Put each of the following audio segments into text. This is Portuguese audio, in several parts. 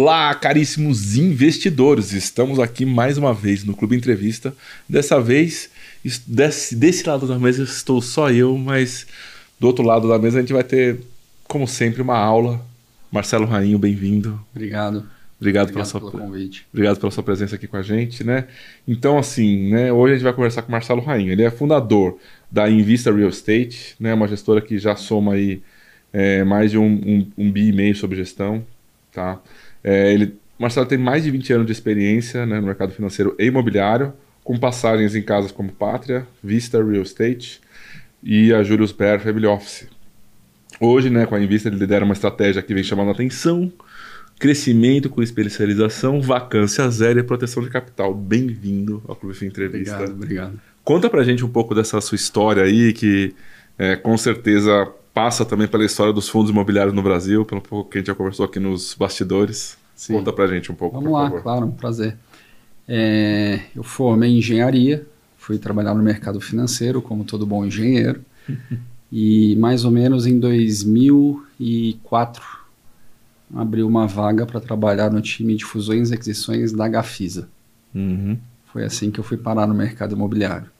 Olá, caríssimos investidores! Estamos aqui mais uma vez no Clube Entrevista. Dessa vez, desse lado da mesa estou só eu, mas do outro lado da mesa a gente vai ter, como sempre, uma aula. Marcelo Rainho, bem-vindo. Obrigado pelo convite. Obrigado pela sua presença aqui com a gente, né? Então, assim, né, hoje a gente vai conversar com o Marcelo Rainho. Ele é fundador da Invista Real Estate, né, uma gestora que já soma aí mais de um bi e meio sobre gestão, tá? Marcelo tem mais de 20 anos de experiência, né, no mercado financeiro e imobiliário, com passagens em casas como Pátria, Vista Real Estate e a Julius Baer Family Office. Hoje, né, com a Invista, ele lidera uma estratégia que vem chamando a atenção: crescimento com especialização, vacância zero e proteção de capital. Bem-vindo ao Clube Entrevista. Obrigado. Conta pra gente um pouco dessa sua história aí, que com certeza passa também pela história dos fundos imobiliários no Brasil, pelo pouco que a gente já conversou aqui nos bastidores. Sim. Conta pra gente um pouco, Vamos lá, claro, um prazer. Eu formei em engenharia, fui trabalhar no mercado financeiro, como todo bom engenheiro, e mais ou menos em 2004 abriu uma vaga para trabalhar no time de fusões e aquisições da Gafisa. Uhum. Foi assim que eu fui parar no mercado imobiliário.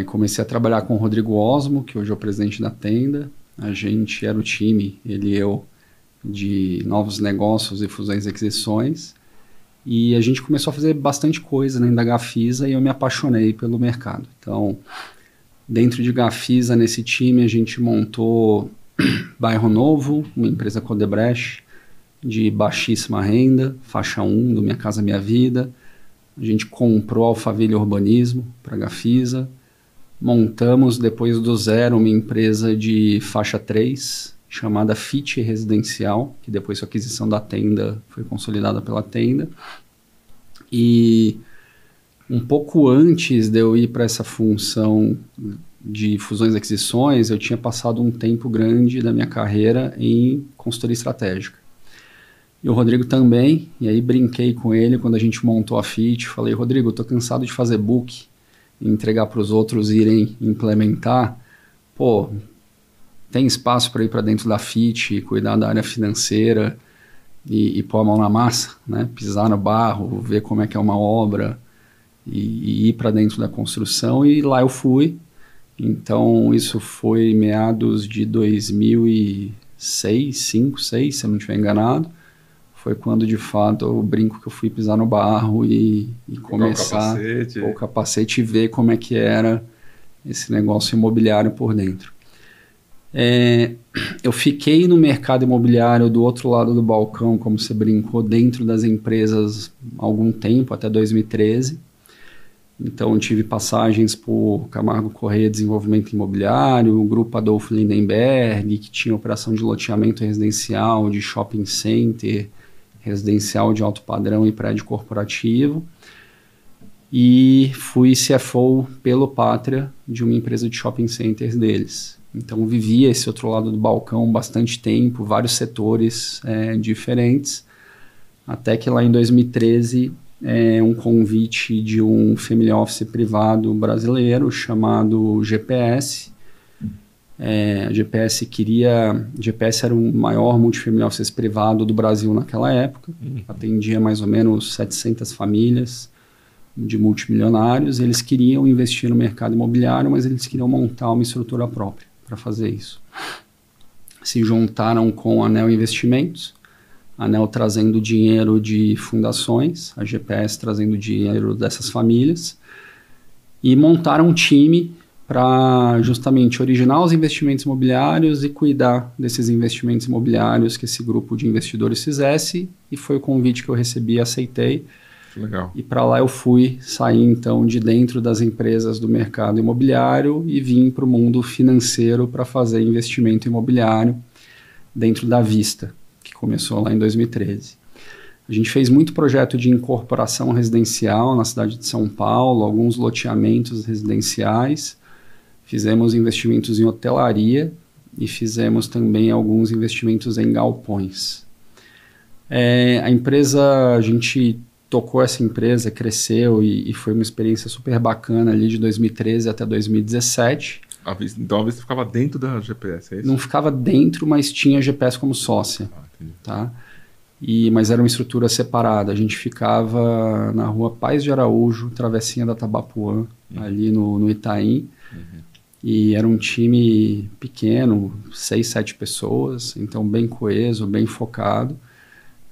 Comecei a trabalhar com o Rodrigo Osmo, que hoje é o presidente da Tenda. A gente era o time, ele e eu, de novos negócios e fusões e aquisições. E a gente começou a fazer bastante coisa dentro da Gafisa e eu me apaixonei pelo mercado. Então, dentro de Gafisa, nesse time, a gente montou Bairro Novo, uma empresa Codebrecht, de baixíssima renda, faixa 1 do Minha Casa Minha Vida. A gente comprou Alphaville Urbanismo para a Gafisa. Montamos, depois do zero, uma empresa de faixa 3, chamada FIT Residencial, que depois com a aquisição da Tenda foi consolidada pela Tenda. E um pouco antes de eu ir para essa função de fusões e aquisições, eu tinha passado um tempo grande da minha carreira em consultoria estratégica. E o Rodrigo também, e aí brinquei com ele quando a gente montou a FIT, falei: Rodrigo, eu estou cansado de fazer book e entregar para os outros irem implementar. Pô, tem espaço para ir para dentro da FIT, cuidar da área financeira e pôr a mão na massa, né? Pisar no barro, ver como é que é uma obra e ir para dentro da construção, e lá eu fui. Então, isso foi meados de 2006, 5, 6, se eu não estiver enganado. Foi quando, de fato, eu brinco que eu fui pisar no barro e começar o capacete e ver como é que era esse negócio imobiliário por dentro. Eu fiquei no mercado imobiliário do outro lado do balcão, como você brincou, dentro das empresas há algum tempo, até 2013. Então, tive passagens por Camargo Corrêa Desenvolvimento Imobiliário, o Grupo Adolfo Lindenberg, que tinha operação de loteamento residencial, de shopping center, residencial de alto padrão e prédio corporativo. E fui CFO pelo Pátria, de uma empresa de shopping centers deles. Então, vivia esse outro lado do balcão bastante tempo, vários setores diferentes, até que lá em 2013... um convite de um family office privado brasileiro chamado GPS. A GPS era o maior multifamily office privado do Brasil naquela época. Atendia mais ou menos 700 famílias de multimilionários. Eles queriam investir no mercado imobiliário, mas eles queriam montar uma estrutura própria para fazer isso. Se juntaram com a Anel Investimentos, a Anel trazendo dinheiro de fundações, a GPS trazendo dinheiro dessas famílias, e montaram um time para justamente originar os investimentos imobiliários e cuidar desses investimentos imobiliários que esse grupo de investidores fizesse, e foi o convite que eu recebi e aceitei. Legal. E para lá eu fui, saí então de dentro das empresas do mercado imobiliário e vim para o mundo financeiro para fazer investimento imobiliário dentro da Vista, que começou lá em 2013. A gente fez muito projeto de incorporação residencial na cidade de São Paulo, alguns loteamentos residenciais, fizemos investimentos em hotelaria e fizemos também alguns investimentos em galpões. A gente tocou essa empresa, cresceu e foi uma experiência super bacana ali de 2013 até 2017. Então a Vista ficava dentro da GPS, é isso? Não ficava dentro, mas tinha GPS como sócia. Entendi. Tá? mas era uma estrutura separada. A gente ficava na rua Paz de Araújo, travessinha da Tabapuã, ali no Itaim. E era um time pequeno, 6, 7 pessoas, então bem coeso, bem focado.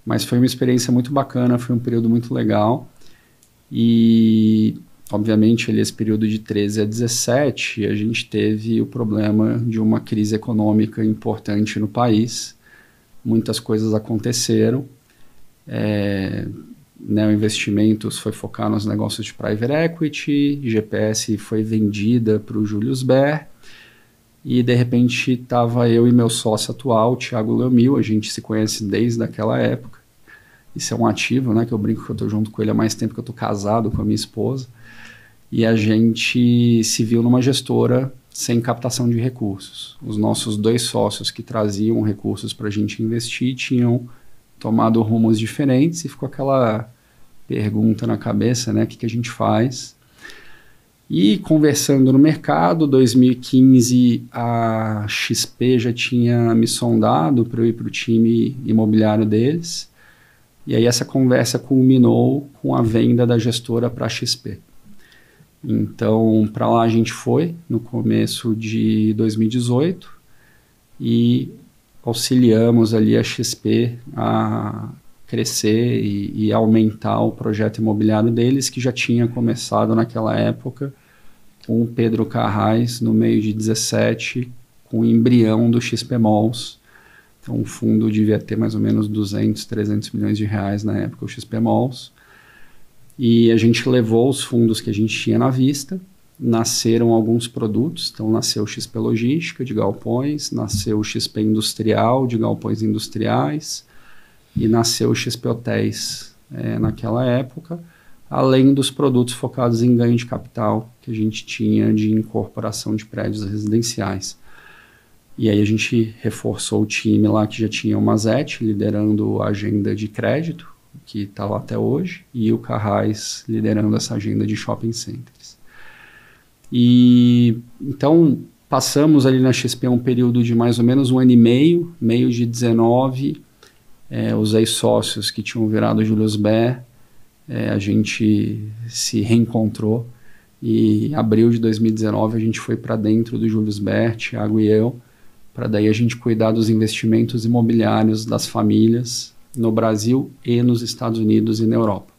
Mas foi uma experiência muito bacana, foi um período muito legal. E, obviamente, esse período de 13 a 17, a gente teve o problema de uma crise econômica importante no país. Muitas coisas aconteceram. O investimento foi focar nos negócios de private equity, GPS foi vendida para o Julius Baer, e de repente estava eu e meu sócio atual, Thiago Leomil, a gente se conhece desde aquela época. Isso é um ativo, né, que eu brinco que eu estou junto com ele há mais tempo que eu estou casado com a minha esposa, e a gente se viu numa gestora sem captação de recursos. Os nossos 2 sócios que traziam recursos para a gente investir tinham tomado rumos diferentes, e ficou aquela pergunta na cabeça, né, o que a gente faz? E conversando no mercado, 2015 a XP já tinha me sondado para eu ir para o time imobiliário deles, e aí essa conversa culminou com a venda da gestora para a XP. Então, para lá a gente foi no começo de 2018 e auxiliamos ali a XP a crescer e aumentar o projeto imobiliário deles, que já tinha começado naquela época com o Pedro Carrais, no meio de 17, com o embrião do XP Malls. Então o fundo devia ter mais ou menos 200, 300 milhões de reais na época, o XP Malls. E a gente levou os fundos que a gente tinha na vista, nasceram alguns produtos, então nasceu o XP Logística, de galpões, nasceu o XP Industrial, de galpões industriais, e nasceu o XP Hotéis naquela época, além dos produtos focados em ganho de capital que a gente tinha de incorporação de prédios residenciais. E aí a gente reforçou o time lá que já tinha o Mazzetti liderando a agenda de crédito, que está lá até hoje, e o Carrais liderando essa agenda de shopping centers. E então passamos ali na XP um período de mais ou menos 1 ano e meio de 19, os ex-sócios que tinham virado Julius Baer, a gente se reencontrou, e em abril de 2019 a gente foi para dentro do Julius Baer, Thiago e eu, para daí a gente cuidar dos investimentos imobiliários das famílias no Brasil e nos Estados Unidos e na Europa.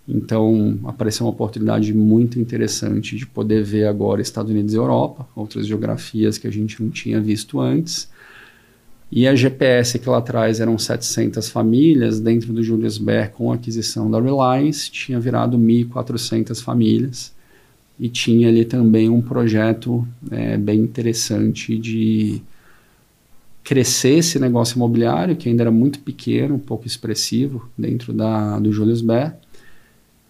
Então apareceu uma oportunidade muito interessante de poder ver agora Estados Unidos e Europa, outras geografias que a gente não tinha visto antes. E a GPS, que lá atrás eram 700 famílias, dentro do Julius Baer, com a aquisição da Reliance, tinha virado 1.400 famílias. E tinha ali também um projeto bem interessante de crescer esse negócio imobiliário, que ainda era muito pequeno, um pouco expressivo, dentro do Julius Baer.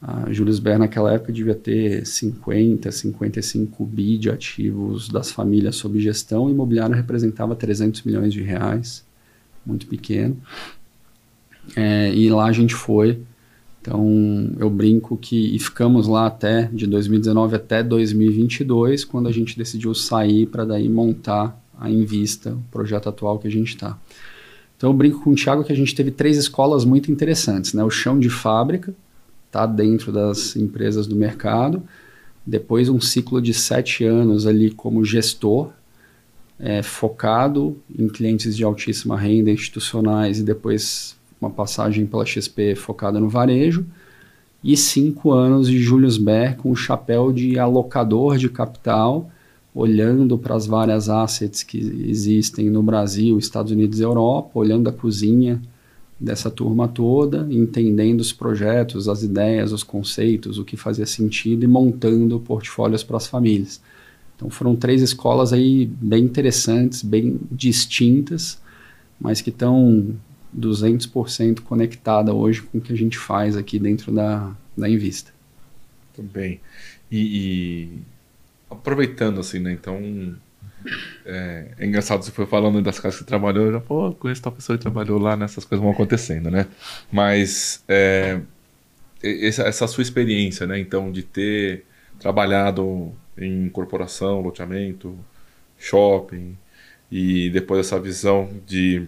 A Julius Baer naquela época devia ter 50, 55 bi de ativos das famílias sob gestão, o imobiliário representava 300 milhões de reais, muito pequeno. E lá a gente foi, então eu brinco e ficamos lá de 2019 até 2022, quando a gente decidiu sair para daí montar a Invista, o projeto atual que a gente está. Então eu brinco com o Thiago que a gente teve 3 escolas muito interessantes, né? O chão de fábrica, tá dentro das empresas do mercado, depois um ciclo de 7 anos ali como gestor, focado em clientes de altíssima renda institucionais, e depois uma passagem pela XP focada no varejo, e 5 anos de Julius Baer com o chapéu de alocador de capital, olhando para as várias assets que existem no Brasil, Estados Unidos e Europa, olhando a cozinha dessa turma toda, entendendo os projetos, as ideias, os conceitos, o que fazia sentido, e montando portfólios para as famílias. Então foram 3 escolas aí bem interessantes, bem distintas, mas que estão 200% conectada hoje com o que a gente faz aqui dentro da Invista. Muito bem. E aproveitando assim, né, então é engraçado, você foi falando das casas que você trabalhou, eu já, conheço tal pessoa que trabalhou lá, nessas coisas vão acontecendo, né? Mas essa sua experiência, né, então, de ter trabalhado em corporação, loteamento, shopping, e depois essa visão de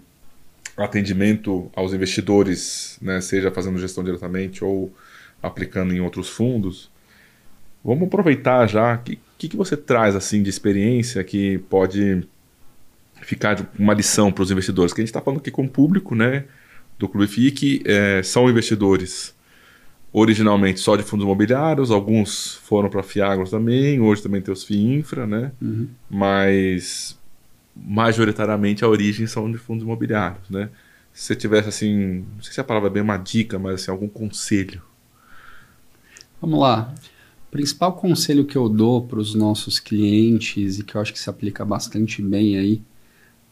atendimento aos investidores, né, seja fazendo gestão diretamente ou aplicando em outros fundos. Vamos aproveitar já. O que você traz assim de experiência que pode ficar de uma lição para os investidores? Que a gente está falando aqui com o público, né, do Clube FI, que são investidores originalmente só de fundos imobiliários, alguns foram para FIAGROS também, hoje também tem os FII Infra, né? Mas majoritariamente a origem são de fundos imobiliários, né? Se você tivesse assim, não sei se a palavra é bem uma dica, mas assim, algum conselho. Vamos lá. O principal conselho que eu dou para os nossos clientes e que eu acho que se aplica bastante bem aí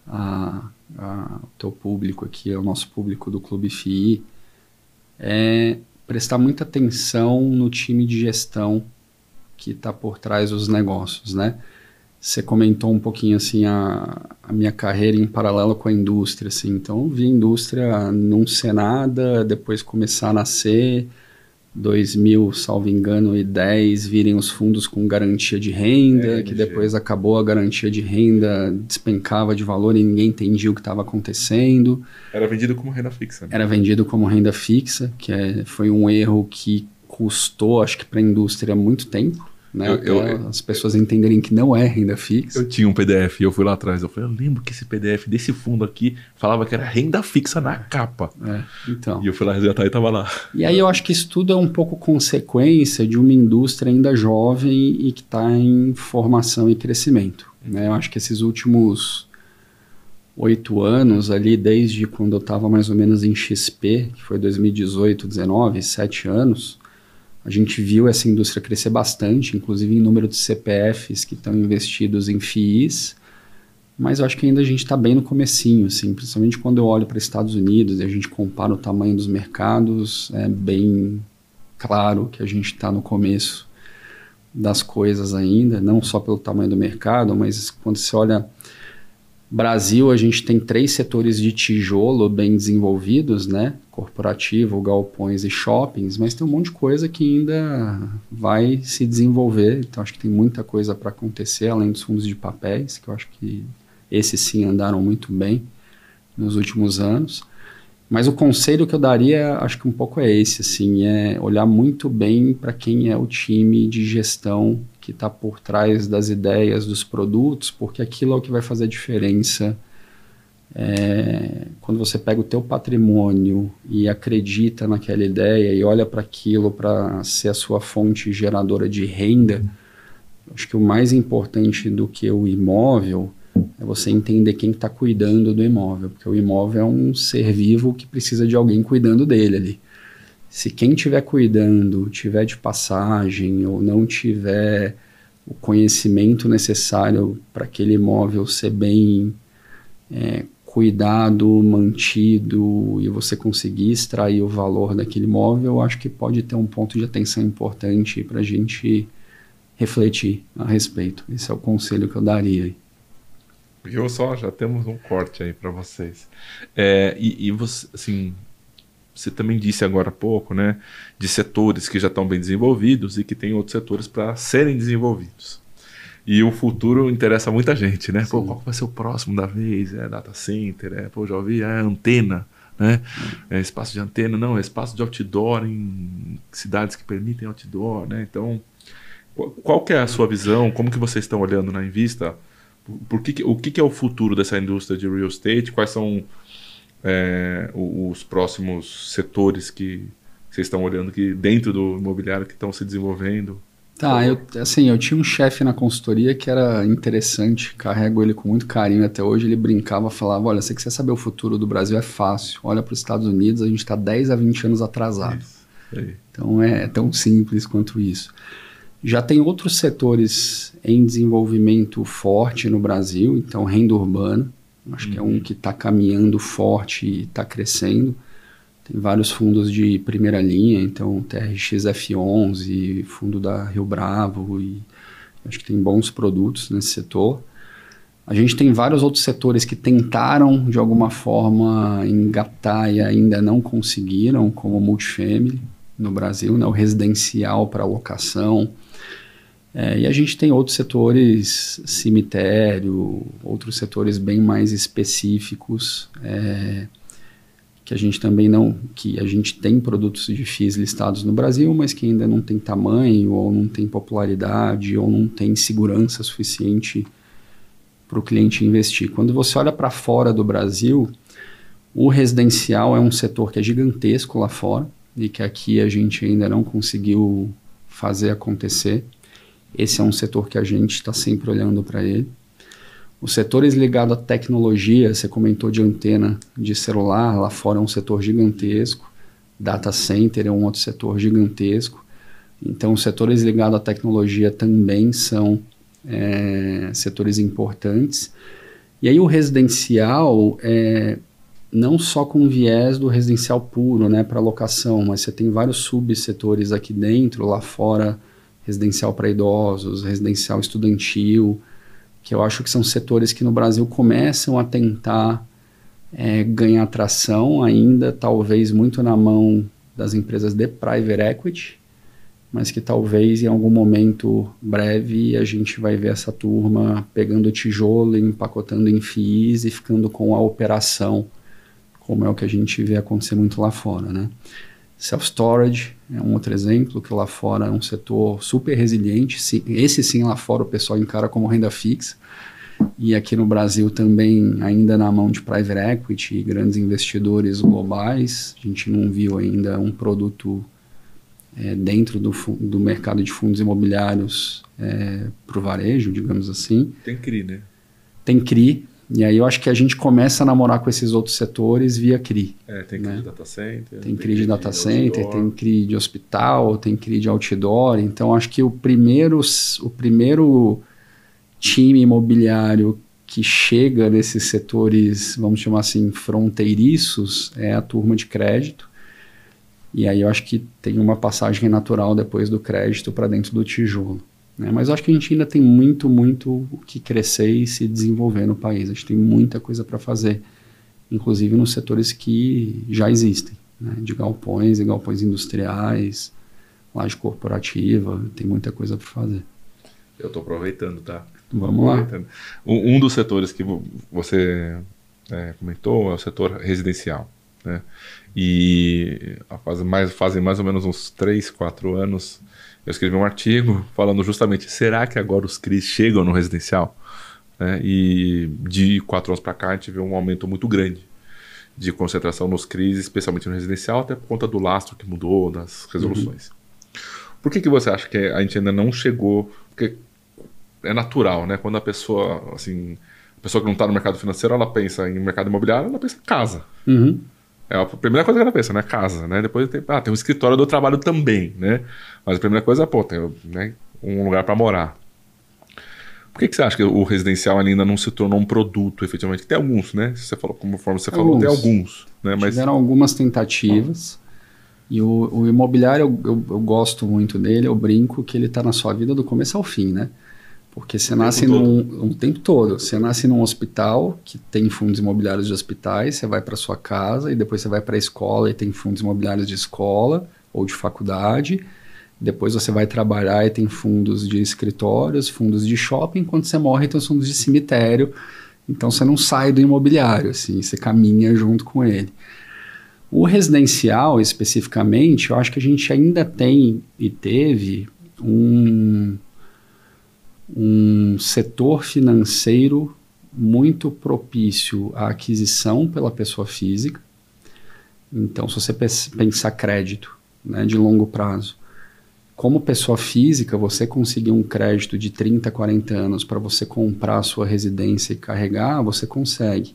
ao teu público aqui, ao nosso público do Clube FI, é prestar muita atenção no time de gestão que está por trás dos negócios, né? Você comentou um pouquinho assim a minha carreira em paralelo com a indústria, assim. Então eu vi a indústria não ser nada, depois começar a nascer, 2000, salvo engano, e 10 virem os fundos com garantia de renda, que depois acabou a garantia de renda, despencava de valor e ninguém entendia o que estava acontecendo. Era vendido como renda fixa. Né? Era vendido como renda fixa, que foi um erro que custou, acho que para a indústria muito tempo. Né? As pessoas entenderem que não é renda fixa. Eu tinha um PDF e eu fui lá atrás. Eu lembro que esse PDF desse fundo aqui falava que era renda fixa na capa. Então. E eu fui lá resgatar e estava lá. E aí eu acho que isso tudo é um pouco consequência de uma indústria ainda jovem e que está em formação e crescimento. Né? Eu acho que esses últimos 8 anos ali, desde quando eu estava mais ou menos em XP, que foi 2018, 19, 7 anos, a gente viu essa indústria crescer bastante, inclusive em número de CPFs que estão investidos em FIIs, mas eu acho que ainda a gente está bem no comecinho, assim, principalmente quando eu olho para os Estados Unidos e a gente compara o tamanho dos mercados, é bem claro que a gente está no começo das coisas ainda, não só pelo tamanho do mercado, mas quando você olha Brasil, a gente tem 3 setores de tijolo bem desenvolvidos, né? Corporativo, galpões e shoppings, mas tem um monte de coisa que ainda vai se desenvolver. Então, acho que tem muita coisa para acontecer, além dos fundos de papéis, que eu acho que esses sim andaram muito bem nos últimos anos. Mas o conselho que eu daria, acho que um pouco é esse, assim, é olhar muito bem para quem é o time de gestão que está por trás das ideias, dos produtos, porque aquilo é o que vai fazer a diferença. Quando você pega o teu patrimônio e acredita naquela ideia e olha para aquilo para ser a sua fonte geradora de renda, acho que o mais importante do que o imóvel é você entender quem está cuidando do imóvel, porque o imóvel é um ser vivo que precisa de alguém cuidando dele ali. Se quem estiver cuidando tiver de passagem ou não tiver o conhecimento necessário para aquele imóvel ser bem cuidado, mantido e você conseguir extrair o valor daquele imóvel, eu acho que pode ter um ponto de atenção importante para a gente refletir a respeito. Esse é o conselho que eu daria. Eu só, já temos um corte aí para vocês. E você, assim, você também disse agora há pouco, né, de setores que já estão bem desenvolvidos e que tem outros setores para serem desenvolvidos. E o futuro interessa muita gente, né? Pô, qual vai ser o próximo da vez? Data center, já ouvi, antena, né? Espaço de antena, não, espaço de outdoor em cidades que permitem outdoor, né? Então, qual que é a sua visão? Como que vocês estão olhando na Invista? O que é o futuro dessa indústria de real estate? Quais são os próximos setores que vocês estão olhando que dentro do imobiliário que estão se desenvolvendo? Tá, eu tinha um chefe na consultoria que era interessante, carrego ele com muito carinho até hoje, ele brincava, falava, olha, se você quiser saber o futuro do Brasil é fácil, olha para os Estados Unidos, a gente está 10 a 20 anos atrasado. Então é tão simples quanto isso. Já tem outros setores em desenvolvimento forte no Brasil, então renda urbana, acho que é um que está caminhando forte e está crescendo. Tem vários fundos de primeira linha, então TRX F11, fundo da Rio Bravo, e acho que tem bons produtos nesse setor. A gente tem vários outros setores que tentaram, de alguma forma, engatar e ainda não conseguiram, como o multifamily no Brasil, né, o residencial para locação. E a gente tem outros setores, cemitério, outros setores bem mais específicos, que a gente também não, que a gente tem produtos de FIIs listados no Brasil, mas que ainda não tem tamanho, ou não tem popularidade, ou não tem segurança suficiente para o cliente investir. Quando você olha para fora do Brasil, o residencial é um setor que é gigantesco lá fora, e que aqui a gente ainda não conseguiu fazer acontecer. Esse é um setor que a gente está sempre olhando para ele. Os setores ligados à tecnologia, você comentou de antena de celular, lá fora é um setor gigantesco, data center é um outro setor gigantesco, então os setores ligados à tecnologia também são setores importantes. E aí o residencial, não só com viés do residencial puro, né, para locação, mas você tem vários subsetores aqui dentro, lá fora, residencial para idosos, residencial estudantil, que eu acho que são setores que no Brasil começam a tentar ganhar atração ainda, talvez muito na mão das empresas de private equity, mas que talvez em algum momento breve a gente vai ver essa turma pegando tijolo, empacotando em FIIs e ficando com a operação, como é o que a gente vê acontecer muito lá fora, né? Self-storage é um outro exemplo, que lá fora é um setor super resiliente. Esse sim, lá fora o pessoal encara como renda fixa. E aqui no Brasil também, ainda na mão de private equity e grandes investidores globais. A gente não viu ainda um produto dentro do mercado de fundos imobiliários para o varejo, digamos assim. Tem CRI, né? Tem CRI. E aí eu acho que a gente começa a namorar com esses outros setores via CRI. Tem CRI de data center. Tem CRI de data center, tem CRI de hospital, tem CRI de outdoor. Então acho que o primeiro time imobiliário que chega nesses setores, vamos chamar assim, fronteiriços, é a turma de crédito. E aí eu acho que tem uma passagem natural depois do crédito para dentro do tijolo. Mas eu acho que a gente ainda tem muito o que crescer e se desenvolver no país. A gente tem muita coisa para fazer, inclusive nos setores que já existem, né? De galpões e galpões industriais, laje corporativa, tem muita coisa para fazer. Eu estou aproveitando, tá? Vamos lá. Um dos setores que você comentou é o setor residencial, né? E fazem mais ou menos uns 3, 4 anos... Eu escrevi um artigo falando justamente, será que agora os CRIs chegam no residencial? E de 4 anos para cá a gente vê um aumento muito grande de concentração nos CRIs, especialmente no residencial, até por conta do lastro que mudou, das resoluções. Por que você acha que a gente ainda não chegou? Porque é natural, né? Quando a pessoa que não está no mercado financeiro, ela pensa em mercado imobiliário, ela pensa em casa. É a primeira coisa que ela pensa, né? Casa, né? Depois tem um escritório do trabalho também, né? Mas a primeira coisa é, tem, né, um lugar para morar. Por que você acha que o residencial ainda não se tornou um produto, efetivamente? Tem alguns, né? Conforme você falou, tem alguns. Né? Mas... Tiveram algumas tentativas. E o imobiliário, eu gosto muito dele, eu brinco que ele está na sua vida do começo ao fim, né? Porque você nasce o tempo todo. Você nasce num hospital que tem fundos imobiliários de hospitais, você vai para sua casa e depois você vai para a escola e tem fundos imobiliários de escola ou de faculdade. Depois você vai trabalhar e tem fundos de escritórios, fundos de shopping. Quando você morre, tem os fundos de cemitério. Então você não sai do imobiliário, assim, você caminha junto com ele. O residencial, especificamente, eu acho que a gente ainda tem e teve um setor financeiro muito propício à aquisição pela pessoa física. Então, se você pensar crédito, né, de longo prazo, como pessoa física, você conseguir um crédito de 30, 40 anos para você comprar a sua residência e carregar, você consegue.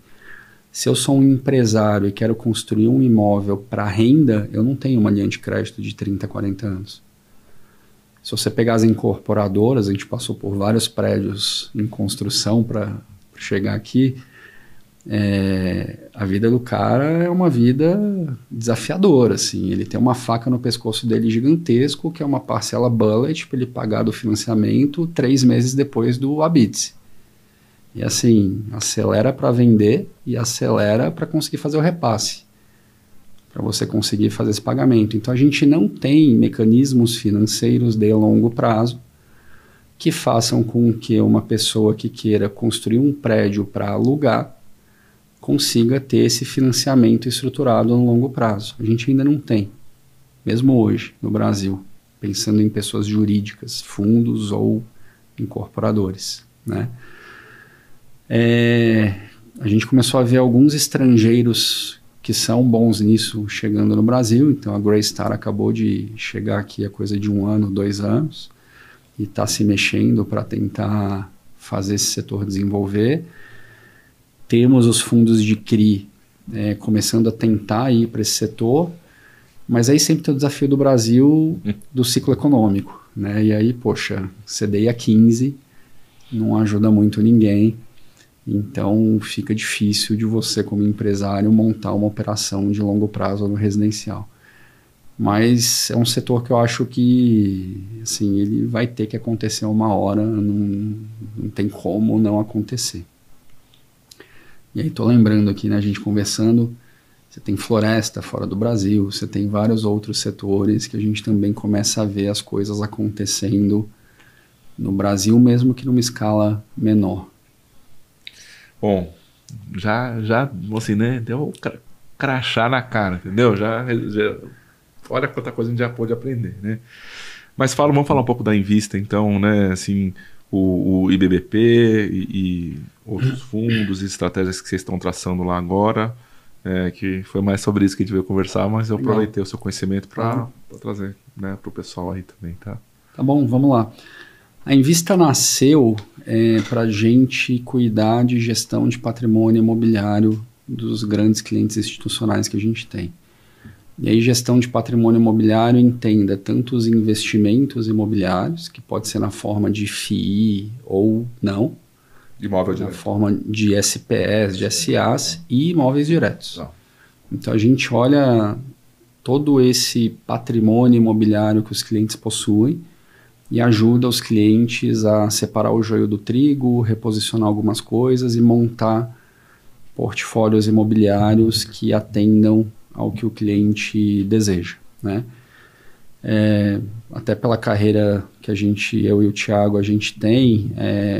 Se eu sou um empresário e quero construir um imóvel para renda, eu não tenho uma linha de crédito de 30, 40 anos. Se você pegar as incorporadoras, a gente passou por vários prédios em construção para chegar aqui, a vida do cara é uma vida desafiadora, assim. Ele tem uma faca no pescoço dele gigantesco, que é uma parcela bullet para ele pagar do financiamento 3 meses depois do habite. E assim, acelera para vender e acelera para conseguir fazer o repasse, para você conseguir fazer esse pagamento. Então a gente não tem mecanismos financeiros de longo prazo que façam com que uma pessoa que queira construir um prédio para alugar consiga ter esse financiamento estruturado no longo prazo. A gente ainda não tem, mesmo hoje no Brasil, pensando em pessoas jurídicas, fundos ou incorporadores, né? A gente começou a ver alguns estrangeiros que são bons nisso chegando no Brasil. Então a Greystar acabou de chegar aqui há coisa de 1 ano, 2 anos, e está se mexendo para tentar fazer esse setor desenvolver. Temos os fundos de CRI começando a tentar ir para esse setor, mas aí sempre tem o desafio do Brasil do ciclo econômico, né? E aí, poxa, CDI a 15 não ajuda muito ninguém, então fica difícil de você, como empresário, montar uma operação de longo prazo no residencial. Mas é um setor que eu acho que, assim, ele vai ter que acontecer uma hora, não tem como não acontecer. E aí tô lembrando aqui, né, a gente conversando, você tem floresta fora do Brasil, você tem vários outros setores que a gente também começa a ver as coisas acontecendo no Brasil, mesmo que numa escala menor. Bom, já assim, né, deu um crachá na cara, entendeu? Já olha quanta coisa a gente já pôde aprender, né? Mas vamos falar um pouco da Invista, então, né, assim, o IBBP e outros fundos e estratégias que vocês estão traçando lá agora, que foi mais sobre isso que a gente veio conversar, mas eu aproveitei o seu conhecimento para trazer, né, para o pessoal aí também, tá? Tá bom, vamos lá. A Invista nasceu para a gente cuidar de gestão de patrimônio imobiliário dos grandes clientes institucionais que a gente tem. E aí, gestão de patrimônio imobiliário entenda tanto os investimentos imobiliários, que pode ser na forma de FII ou não, imóvel na direto, forma de SPS, de SAs e imóveis diretos. Não. Então, a gente olha todo esse patrimônio imobiliário que os clientes possuem e ajuda os clientes a separar o joio do trigo, reposicionar algumas coisas e montar portfólios imobiliários que atendam ao que o cliente deseja, né? Até pela carreira que eu e o Thiago, a gente tem,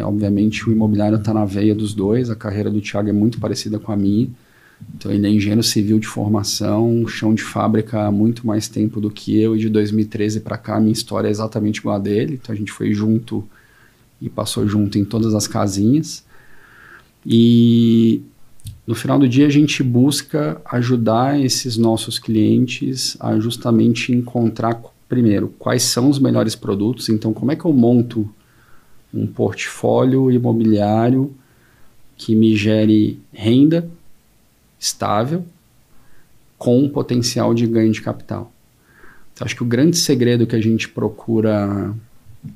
obviamente o imobiliário está na veia dos dois, a carreira do Thiago é muito parecida com a minha, então ele é engenheiro civil de formação, chão de fábrica há muito mais tempo do que eu, e de 2013 para cá a minha história é exatamente igual a dele, então a gente foi junto e passou junto em todas as casinhas, e no final do dia a gente busca ajudar esses nossos clientes a justamente encontrar, primeiro, quais são os melhores produtos. Então, como é que eu monto um portfólio imobiliário que me gere renda estável com potencial de ganho de capital? Então, acho que o grande segredo que a gente procura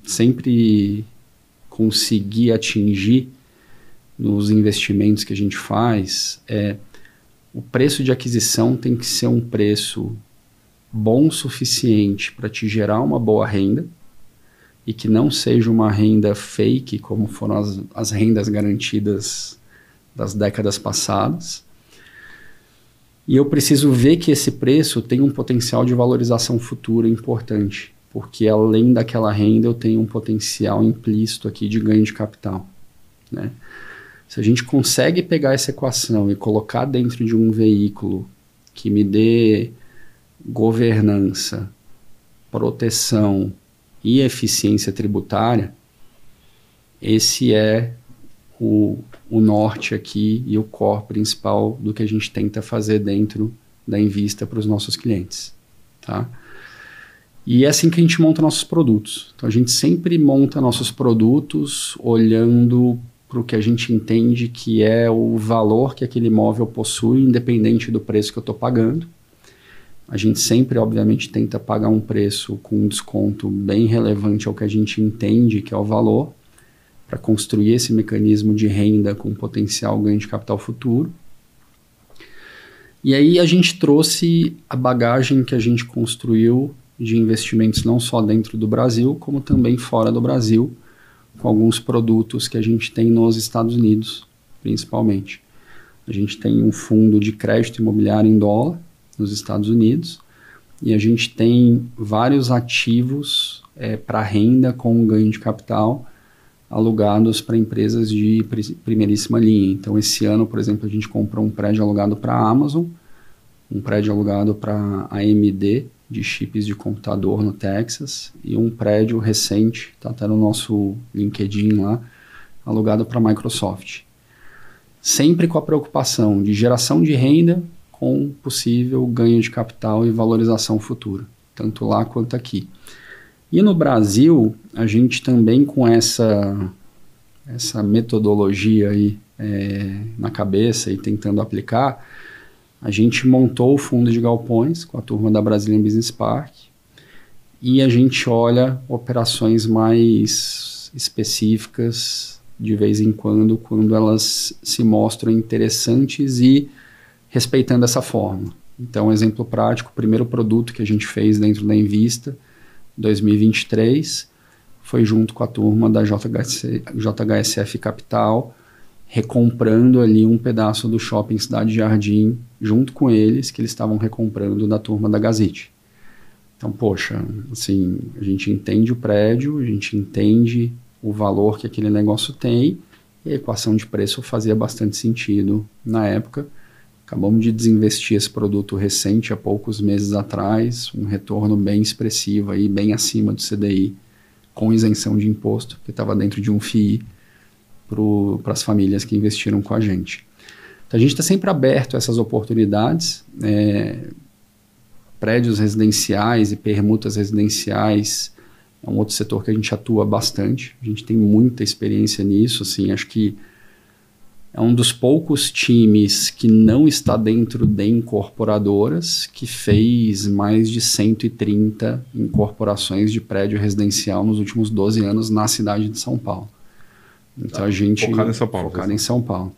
sempre conseguir atingir nos investimentos que a gente faz o preço de aquisição tem que ser um preço bom o suficiente para te gerar uma boa renda e que não seja uma renda fake, como foram as rendas garantidas das décadas passadas. E eu preciso ver que esse preço tem um potencial de valorização futura importante, porque além daquela renda eu tenho um potencial implícito aqui de ganho de capital, né? Se a gente consegue pegar essa equação e colocar dentro de um veículo que me dê governança, proteção e eficiência tributária, esse é o norte aqui e o core principal do que a gente tenta fazer dentro da Invista para os nossos clientes, tá? E é assim que a gente monta nossos produtos. Então a gente sempre monta nossos produtos olhando para o que a gente entende que é o valor que aquele imóvel possui, independente do preço que eu estou pagando. A gente sempre, obviamente, tenta pagar um preço com um desconto bem relevante ao que a gente entende que é o valor, para construir esse mecanismo de renda com potencial ganho de capital futuro. E aí a gente trouxe a bagagem que a gente construiu de investimentos não só dentro do Brasil, como também fora do Brasil, com alguns produtos que a gente tem nos Estados Unidos, principalmente. A gente tem um fundo de crédito imobiliário em dólar nos Estados Unidos e a gente tem vários ativos para renda com ganho de capital alugados para empresas de primeiríssima linha. Então, esse ano, por exemplo, a gente comprou um prédio alugado para a Amazon, um prédio alugado para a AMD, de chips de computador no Texas, e um prédio recente, está até no nosso LinkedIn lá, alugado para a Microsoft. Sempre com a preocupação de geração de renda com possível ganho de capital e valorização futura, tanto lá quanto aqui. E no Brasil, a gente também com essa metodologia aí na cabeça e tentando aplicar, a gente montou o fundo de galpões com a turma da Brazilian Business Park e a gente olha operações mais específicas de vez em quando elas se mostram interessantes e respeitando essa forma. Então, exemplo prático, o primeiro produto que a gente fez dentro da Invista, 2023, foi junto com a turma da JHSF Capital, recomprando ali um pedaço do shopping Cidade Jardim, junto com eles, que eles estavam recomprando da turma da Gazite. Então, poxa, assim, a gente entende o prédio, a gente entende o valor que aquele negócio tem, e a equação de preço fazia bastante sentido na época. Acabamos de desinvestir esse produto recente, há poucos meses atrás, um retorno bem expressivo, aí, bem acima do CDI, com isenção de imposto, que estava dentro de um FII para as famílias que investiram com a gente. Então, a gente está sempre aberto a essas oportunidades. Prédios residenciais e permutas residenciais é um outro setor que a gente atua bastante. A gente tem muita experiência nisso. Assim, acho que é um dos poucos times que não está dentro de incorporadoras que fez mais de 130 incorporações de prédio residencial nos últimos 12 anos na cidade de São Paulo. Então a gente... Focado em São Paulo. Focado em São Paulo.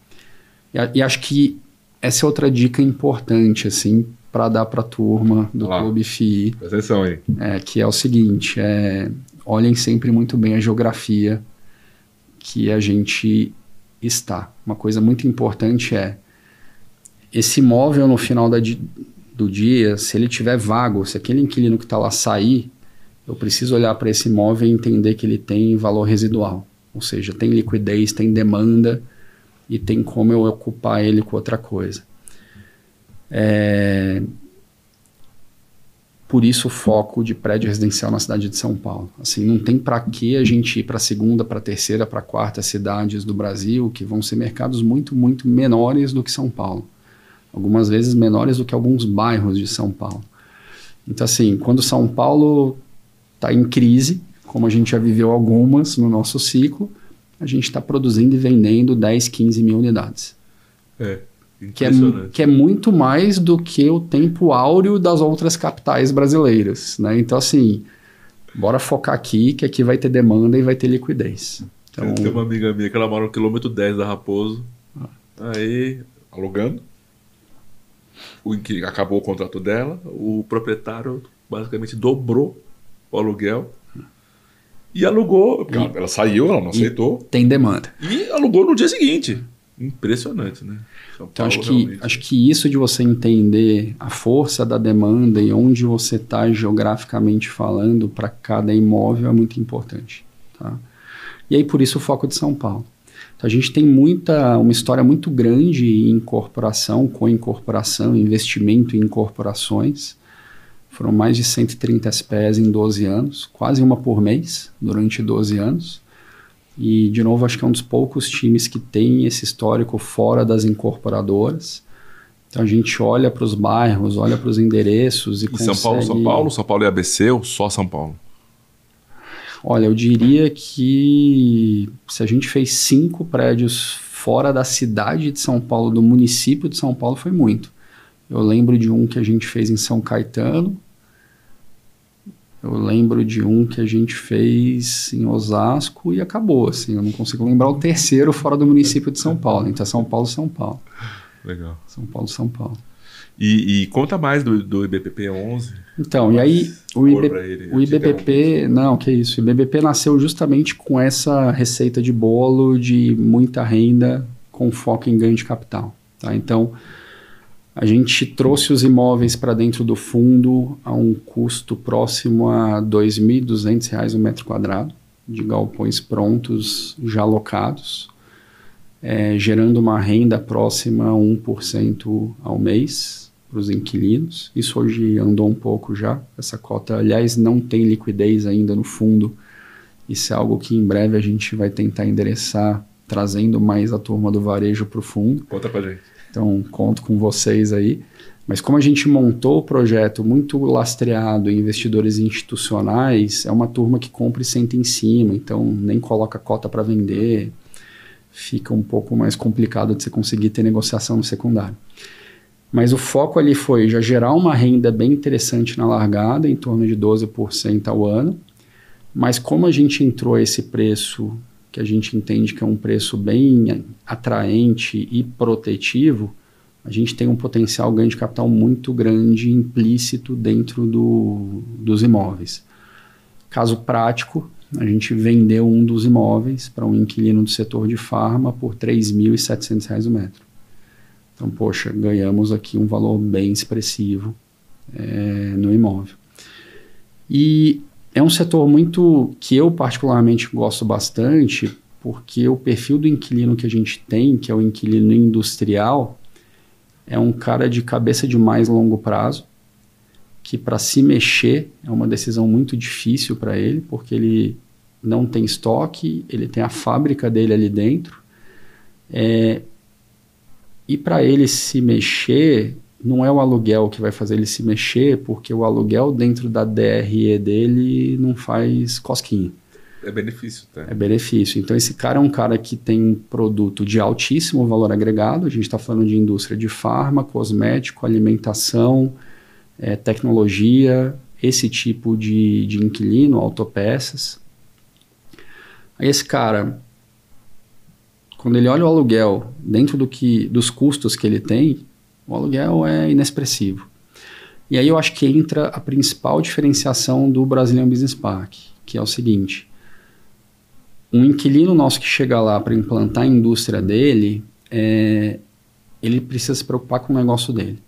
E acho que essa é outra dica importante, assim, para dar para a turma do Clube FII. Presta atenção aí. Que é o seguinte, olhem sempre muito bem a geografia que a gente está. Uma coisa muito importante esse imóvel no final do dia, se ele tiver vago, se aquele inquilino que está lá sair, eu preciso olhar para esse imóvel e entender que ele tem valor residual. Ou seja, tem liquidez, tem demanda e tem como eu ocupar ele com outra coisa. Por isso o foco de prédio residencial na cidade de São Paulo. Assim, não tem para que a gente ir para a segunda, para a terceira, para a quarta cidades do Brasil, que vão ser mercados muito, muito menores do que São Paulo. Algumas vezes menores do que alguns bairros de São Paulo. Então, assim, quando São Paulo está em crise, como a gente já viveu algumas no nosso ciclo, a gente está produzindo e vendendo 10, 15 mil unidades. Que é muito mais do que o tempo áureo das outras capitais brasileiras, né? Então, assim, bora focar aqui, que aqui vai ter demanda e vai ter liquidez. Então, tem uma amiga minha que ela mora no quilômetro 10 da Raposo, aí alugando, acabou o contrato dela, o proprietário basicamente dobrou o aluguel e alugou, porque ela saiu, ela não aceitou. Tem demanda. E alugou no dia seguinte. Impressionante, né? Então, acho que isso de você entender a força da demanda e onde você está geograficamente falando para cada imóvel é muito importante. Tá? E aí, por isso, o foco de São Paulo. Então, a gente tem uma história muito grande em incorporação, co-incorporação, investimento em incorporações. Foram mais de 130 SPEs em 12 anos, quase uma por mês durante 12 anos. E, de novo, acho que é um dos poucos times que tem esse histórico fora das incorporadoras. Então, a gente olha para os bairros, olha para os endereços e consegue... São Paulo e ABC ou só São Paulo? Olha, eu diria que se a gente fez 5 prédios fora da cidade de São Paulo, do município de São Paulo, foi muito. Eu lembro de um que a gente fez em São Caetano. Eu lembro de um que a gente fez em Osasco e acabou, assim. Eu não consigo lembrar o terceiro fora do município de São Paulo. Então, São Paulo, São Paulo. Legal. São Paulo, São Paulo. E conta mais do IBPP 11. Então, e aí o IBPP... Não, que isso. O IBPP nasceu justamente com essa receita de bolo de muita renda com foco em ganho de capital. Tá? Então... A gente trouxe os imóveis para dentro do fundo a um custo próximo a R$ 2.200 um metro quadrado. de galpões prontos já alocados, gerando uma renda próxima a 1% ao mês para os inquilinos. Isso hoje andou um pouco já. Essa cota, aliás, não tem liquidez ainda no fundo. Isso é algo que em breve a gente vai tentar endereçar, trazendo mais a turma do varejo para o fundo. Conta pra gente. Então, conto com vocês aí. Mas como a gente montou o projeto muito lastreado em investidores institucionais, é uma turma que compra e senta em cima, então nem coloca cota para vender, fica um pouco mais complicado de você conseguir ter negociação no secundário. Mas o foco ali foi já gerar uma renda bem interessante na largada, em torno de 12% ao ano, mas como a gente entrou a esse preço, que a gente entende que é um preço bem atraente e protetivo, a gente tem um potencial ganho de capital muito grande implícito dentro dos imóveis. Caso prático, a gente vendeu um dos imóveis para um inquilino do setor de farma por R$ 3.700 o metro. Então, poxa, ganhamos aqui um valor bem expressivo no imóvel. E é um setor muito que eu particularmente gosto bastante, porque o perfil do inquilino que a gente tem, que é o inquilino industrial, é um cara de cabeça de mais longo prazo, que para se mexer é uma decisão muito difícil para ele, porque ele não tem estoque, ele tem a fábrica dele ali dentro, e para ele se mexer, não é o aluguel que vai fazer ele se mexer, porque o aluguel dentro da DRE dele não faz cosquinha. É benefício, tá? É benefício. Então, esse cara é um cara que tem um produto de altíssimo valor agregado. A gente está falando de indústria de farma, cosmético, alimentação, tecnologia, esse tipo de inquilino, autopeças. Aí esse cara, quando ele olha o aluguel dentro dos custos que ele tem, o aluguel é inexpressivo. E aí eu acho que entra a principal diferenciação do Brazilian Business Park, que é o seguinte: um inquilino nosso que chega lá para implantar a indústria dele, ele precisa se preocupar com o negócio dele.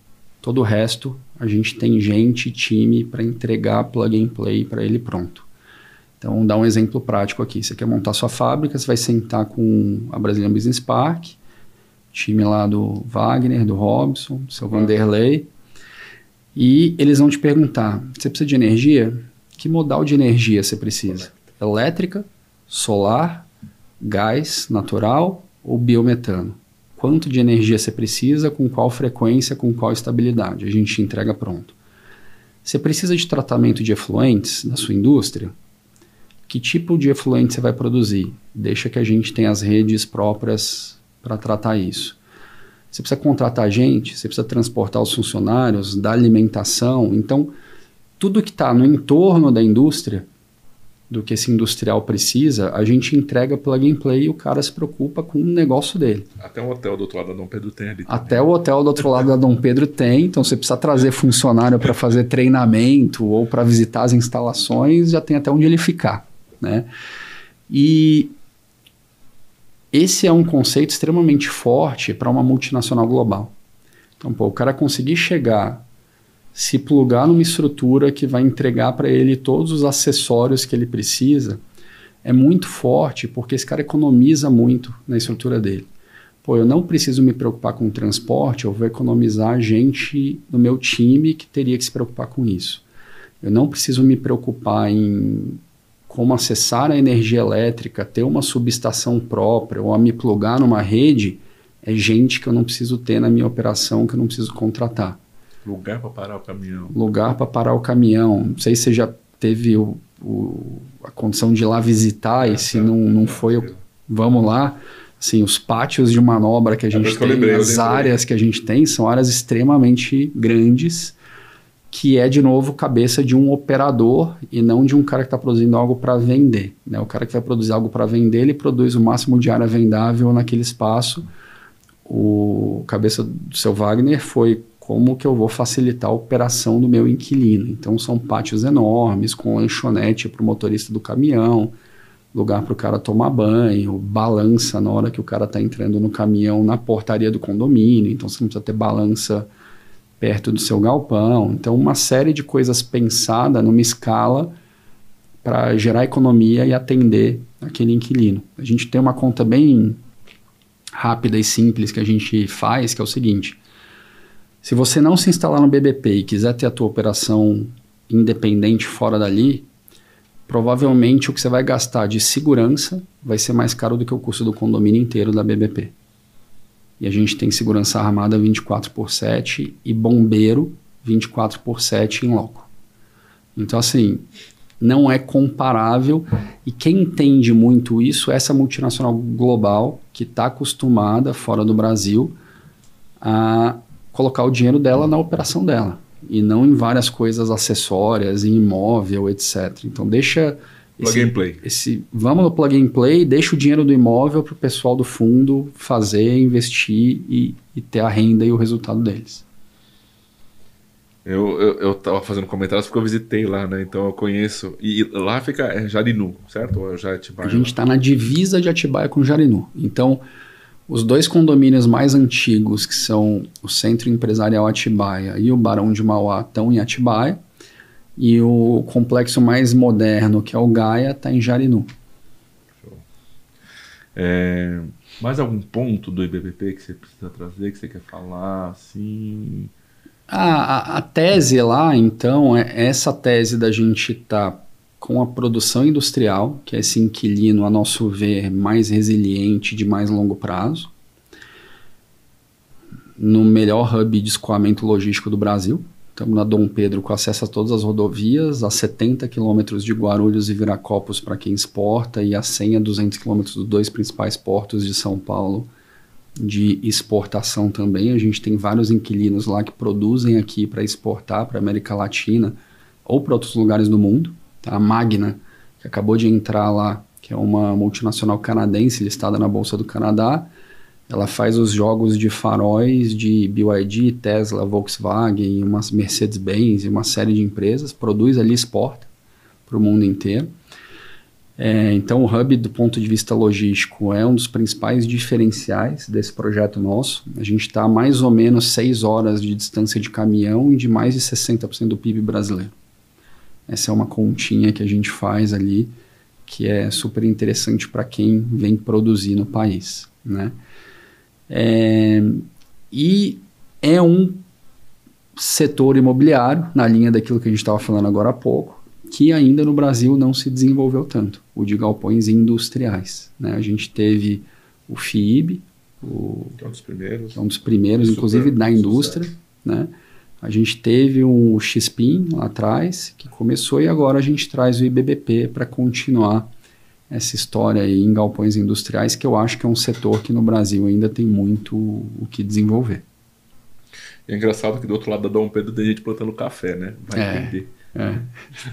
Todo o resto, a gente tem gente, time para entregar plug and play para ele pronto. Então, vou dar um exemplo prático aqui. Você quer montar sua fábrica, você vai sentar com a Brazilian Business Park, time lá do Wagner, do Robson, do seu Vanderlei, e eles vão te perguntar: você precisa de energia? Que modal de energia você precisa? Elétrica, solar, gás natural ou biometano? Quanto de energia você precisa, com qual frequência, com qual estabilidade? A gente entrega pronto. Você precisa de tratamento de efluentes na sua indústria? Que tipo de efluente você vai produzir? Deixa que a gente tenha as redes próprias para tratar isso. Você precisa contratar gente, você precisa transportar os funcionários, dar alimentação. Então, tudo que está no entorno da indústria, do que esse industrial precisa, a gente entrega plug and play e o cara se preocupa com o negócio dele. Até o hotel do outro lado da Dom Pedro tem ali também. Até o hotel do outro lado da Dom Pedro tem, então você precisa trazer funcionário para fazer treinamento ou para visitar as instalações, já tem até onde ele ficar, né? E esse é um conceito extremamente forte para uma multinacional global. Então, o cara conseguir chegar, se plugar numa estrutura que vai entregar para ele todos os acessórios que ele precisa, é muito forte, porque esse cara economiza muito na estrutura dele. Eu não preciso me preocupar com o transporte, eu vou economizar gente no meu time que teria que se preocupar com isso. Eu não preciso me preocupar em como acessar a energia elétrica, ter uma subestação própria ou a me plugar numa rede, é gente que eu não preciso ter na minha operação, que eu não preciso contratar. Lugar para parar o caminhão. Lugar para parar o caminhão. Não sei se você já teve a condição de ir lá visitar e se não foi, vamos lá. Assim, os pátios de manobra que a gente tem, as áreas que a gente tem, são áreas extremamente grandes, que é, de novo, cabeça de um operador e não de um cara que está produzindo algo para vender, né? O cara que vai produzir algo para vender, ele produz o máximo de área vendável naquele espaço. O cabeça do seu Wagner foi: como que eu vou facilitar a operação do meu inquilino? Então, são pátios enormes, com lanchonete para o motorista do caminhão, lugar para o cara tomar banho, balança na hora que o cara está entrando no caminhão na portaria do condomínio, então você não precisa ter balança perto do seu galpão. Então, uma série de coisas pensadas numa escala para gerar economia e atender aquele inquilino. A gente tem uma conta bem rápida e simples que a gente faz, que é o seguinte: se você não se instalar no BBP e quiser ter a tua operação independente fora dali, provavelmente o que você vai gastar de segurança vai ser mais caro do que o custo do condomínio inteiro da BBP. E a gente tem segurança armada 24/7 e bombeiro 24/7 em loco. Então, assim, não é comparável. E quem entende muito isso é essa multinacional global que está acostumada, fora do Brasil, a colocar o dinheiro dela na operação dela e não em várias coisas acessórias, em imóvel, etc. Então deixa plug and play. Vamos no plug and play, deixa o dinheiro do imóvel para o pessoal do fundo fazer, investir e ter a renda e o resultado deles. Eu tava fazendo comentários porque eu visitei lá, né? Então eu conheço. E lá fica Jarinu, certo? Ou já é Atibaia? A gente está na divisa de Atibaia com Jarinu. Então, os 2 condomínios mais antigos, que são o Centro Empresarial Atibaia e o Barão de Mauá, estão em Atibaia. E o complexo mais moderno, que é o Gaia, está em Jarinu. Show. Mais algum ponto do IBBP que você precisa trazer, que você quer falar, assim? A tese lá, então, é essa tese da gente estar com a produção industrial, que é esse inquilino, a nosso ver, mais resiliente, de mais longo prazo, no melhor hub de escoamento logístico do Brasil. Estamos na Dom Pedro com acesso a todas as rodovias, a 70 quilômetros de Guarulhos e Viracopos para quem exporta e a 100 a 200 quilômetros dos 2 principais portos de São Paulo de exportação também. A gente tem vários inquilinos lá que produzem aqui para exportar para a América Latina ou para outros lugares do mundo. A Magna, que acabou de entrar lá, que é uma multinacional canadense listada na Bolsa do Canadá, ela faz os jogos de faróis de BYD, Tesla, Volkswagen, umas Mercedes-Benz e uma série de empresas, produz ali e exporta para o mundo inteiro. Então o hub, do ponto de vista logístico, é um dos principais diferenciais desse projeto nosso. A gente está a mais ou menos 6 horas de distância de caminhão e de mais de 60% do PIB brasileiro. Essa é uma continha que a gente faz ali, que é super interessante para quem vem produzir no país, né? E é um setor imobiliário, na linha daquilo que a gente estava falando agora há pouco, que ainda no Brasil não se desenvolveu tanto, o de galpões industriais, né? A gente teve o FIIB, que é um dos primeiros, inclusive da indústria, né? A gente teve o XPIN lá atrás, que começou, e agora a gente traz o IBBP para continuar essa história aí em galpões industriais, que eu acho que é um setor que no Brasil ainda tem muito o que desenvolver. E é engraçado que do outro lado da Dom Pedro tem gente plantando café, né? Vai entender.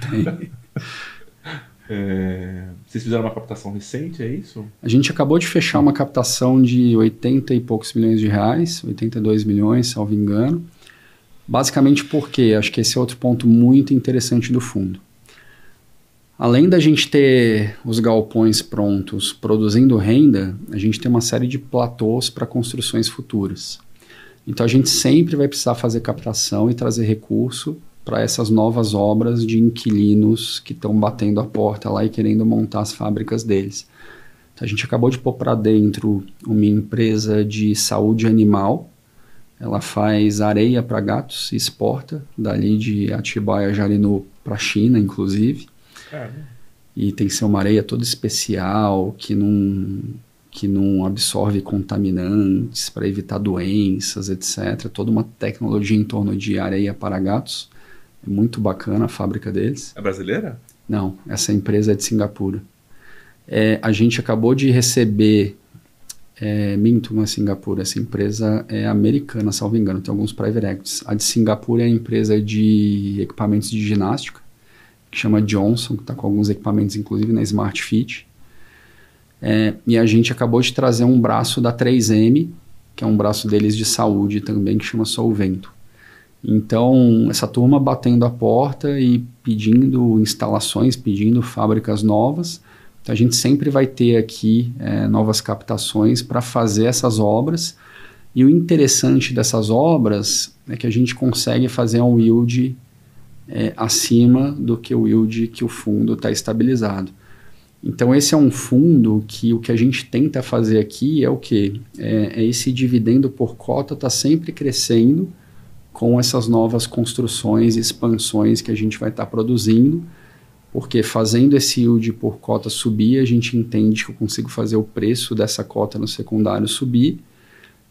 Tem. Vocês fizeram uma captação recente, é isso? A gente acabou de fechar uma captação de 80 e poucos milhões de reais, 82 milhões, salvo engano. Basicamente porque, acho que esse é outro ponto muito interessante do fundo. Além da gente ter os galpões prontos produzindo renda, a gente tem uma série de platôs para construções futuras. Então a gente sempre vai precisar fazer captação e trazer recurso para essas novas obras de inquilinos que estão batendo a porta lá e querendo montar as fábricas deles. Então, a gente acabou de pôr para dentro uma empresa de saúde animal. Ela faz areia para gatos e exporta dali de Atibaia, Jarinu para a China, inclusive. E tem que ser uma areia toda especial, que não absorve contaminantes para evitar doenças, etc. Toda uma tecnologia em torno de areia para gatos. É muito bacana a fábrica deles. É brasileira? Não, essa empresa é de Singapura. A gente acabou de receber... minto, não é Singapura, essa empresa é americana, salvo engano, tem alguns private equities. A de Singapura é a empresa de equipamentos de ginástica, que chama Johnson, que está com alguns equipamentos, inclusive na Smart Fit. E a gente acabou de trazer um braço da 3M, que é um braço deles de saúde também, que chama Solvento. Então, essa turma batendo a porta e pedindo instalações, pedindo fábricas novas. Então, a gente sempre vai ter aqui novas captações para fazer essas obras. E o interessante dessas obras é que a gente consegue fazer um yield acima do que o yield que o fundo está estabilizado. Então esse é um fundo que o que a gente tenta fazer aqui é o quê? É esse dividendo por cota está sempre crescendo com essas novas construções e expansões que a gente vai estar produzindo, porque fazendo esse yield por cota subir, a gente entende que eu consigo fazer o preço dessa cota no secundário subir,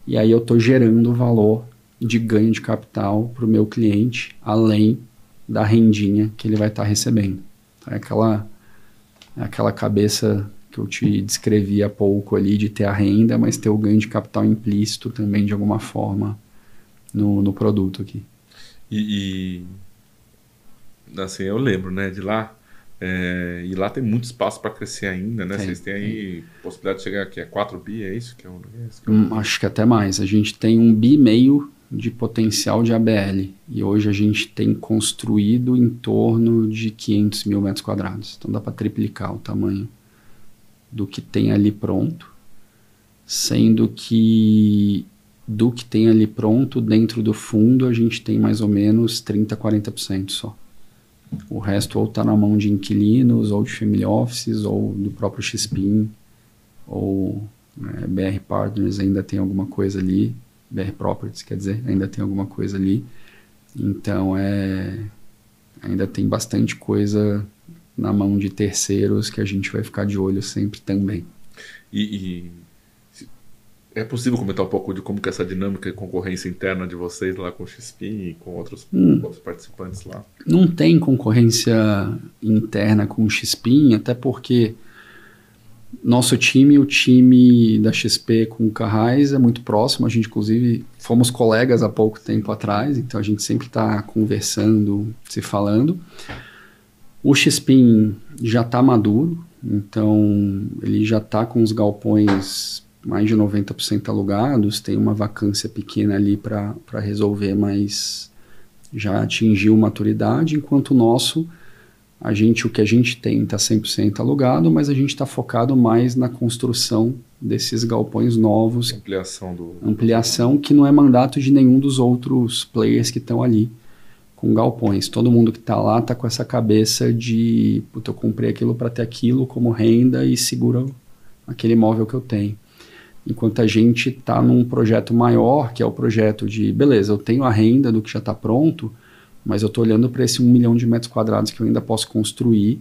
e aí eu estou gerando valor de ganho de capital para o meu cliente, além da rendinha que ele vai estar recebendo. Então, aquela cabeça que eu te descrevi há pouco ali de ter a renda, mas ter o ganho de capital implícito também de alguma forma no produto aqui. E assim, eu lembro, né, de lá, e lá tem muito espaço para crescer ainda, né? Vocês têm aí possibilidade de chegar aqui a 4 bi, é isso? Acho que até mais. A gente tem 1,5 bi de potencial de ABL. E hoje a gente tem construído em torno de 500 mil metros quadrados. Então dá para triplicar o tamanho do que tem ali pronto, sendo que do que tem ali pronto, dentro do fundo, a gente tem mais ou menos 30%, 40% só. O resto ou está na mão de inquilinos, ou de family offices, ou do próprio XPIN, ou BR Partners ainda tem alguma coisa ali. BR Properties, quer dizer, ainda tem alguma coisa ali. Então, ainda tem bastante coisa na mão de terceiros que a gente vai ficar de olho sempre também. E é possível comentar um pouco de como que é essa dinâmica e concorrência interna de vocês lá com o XPIN e com outros participantes lá? Não tem concorrência interna com o XPIN, até porque nosso time, o time da XP com o Carraiz é muito próximo. A gente, inclusive, fomos colegas há pouco tempo atrás, então a gente sempre está conversando, se falando. O XPIN já está maduro, então ele já está com os galpões mais de 90% alugados, tem uma vacância pequena ali para resolver, mas já atingiu maturidade, enquanto o nosso, o que a gente tem está 100% alugado, mas a gente está focado mais na construção desses galpões novos. Ampliação que não é mandato de nenhum dos outros players que estão ali com galpões. Todo mundo que está lá está com essa cabeça de, eu comprei aquilo para ter aquilo como renda e segura aquele imóvel que eu tenho. Enquanto a gente está num projeto maior, que é o projeto de, beleza, eu tenho a renda do que já está pronto, mas eu estou olhando para esse 1 milhão de metros quadrados que eu ainda posso construir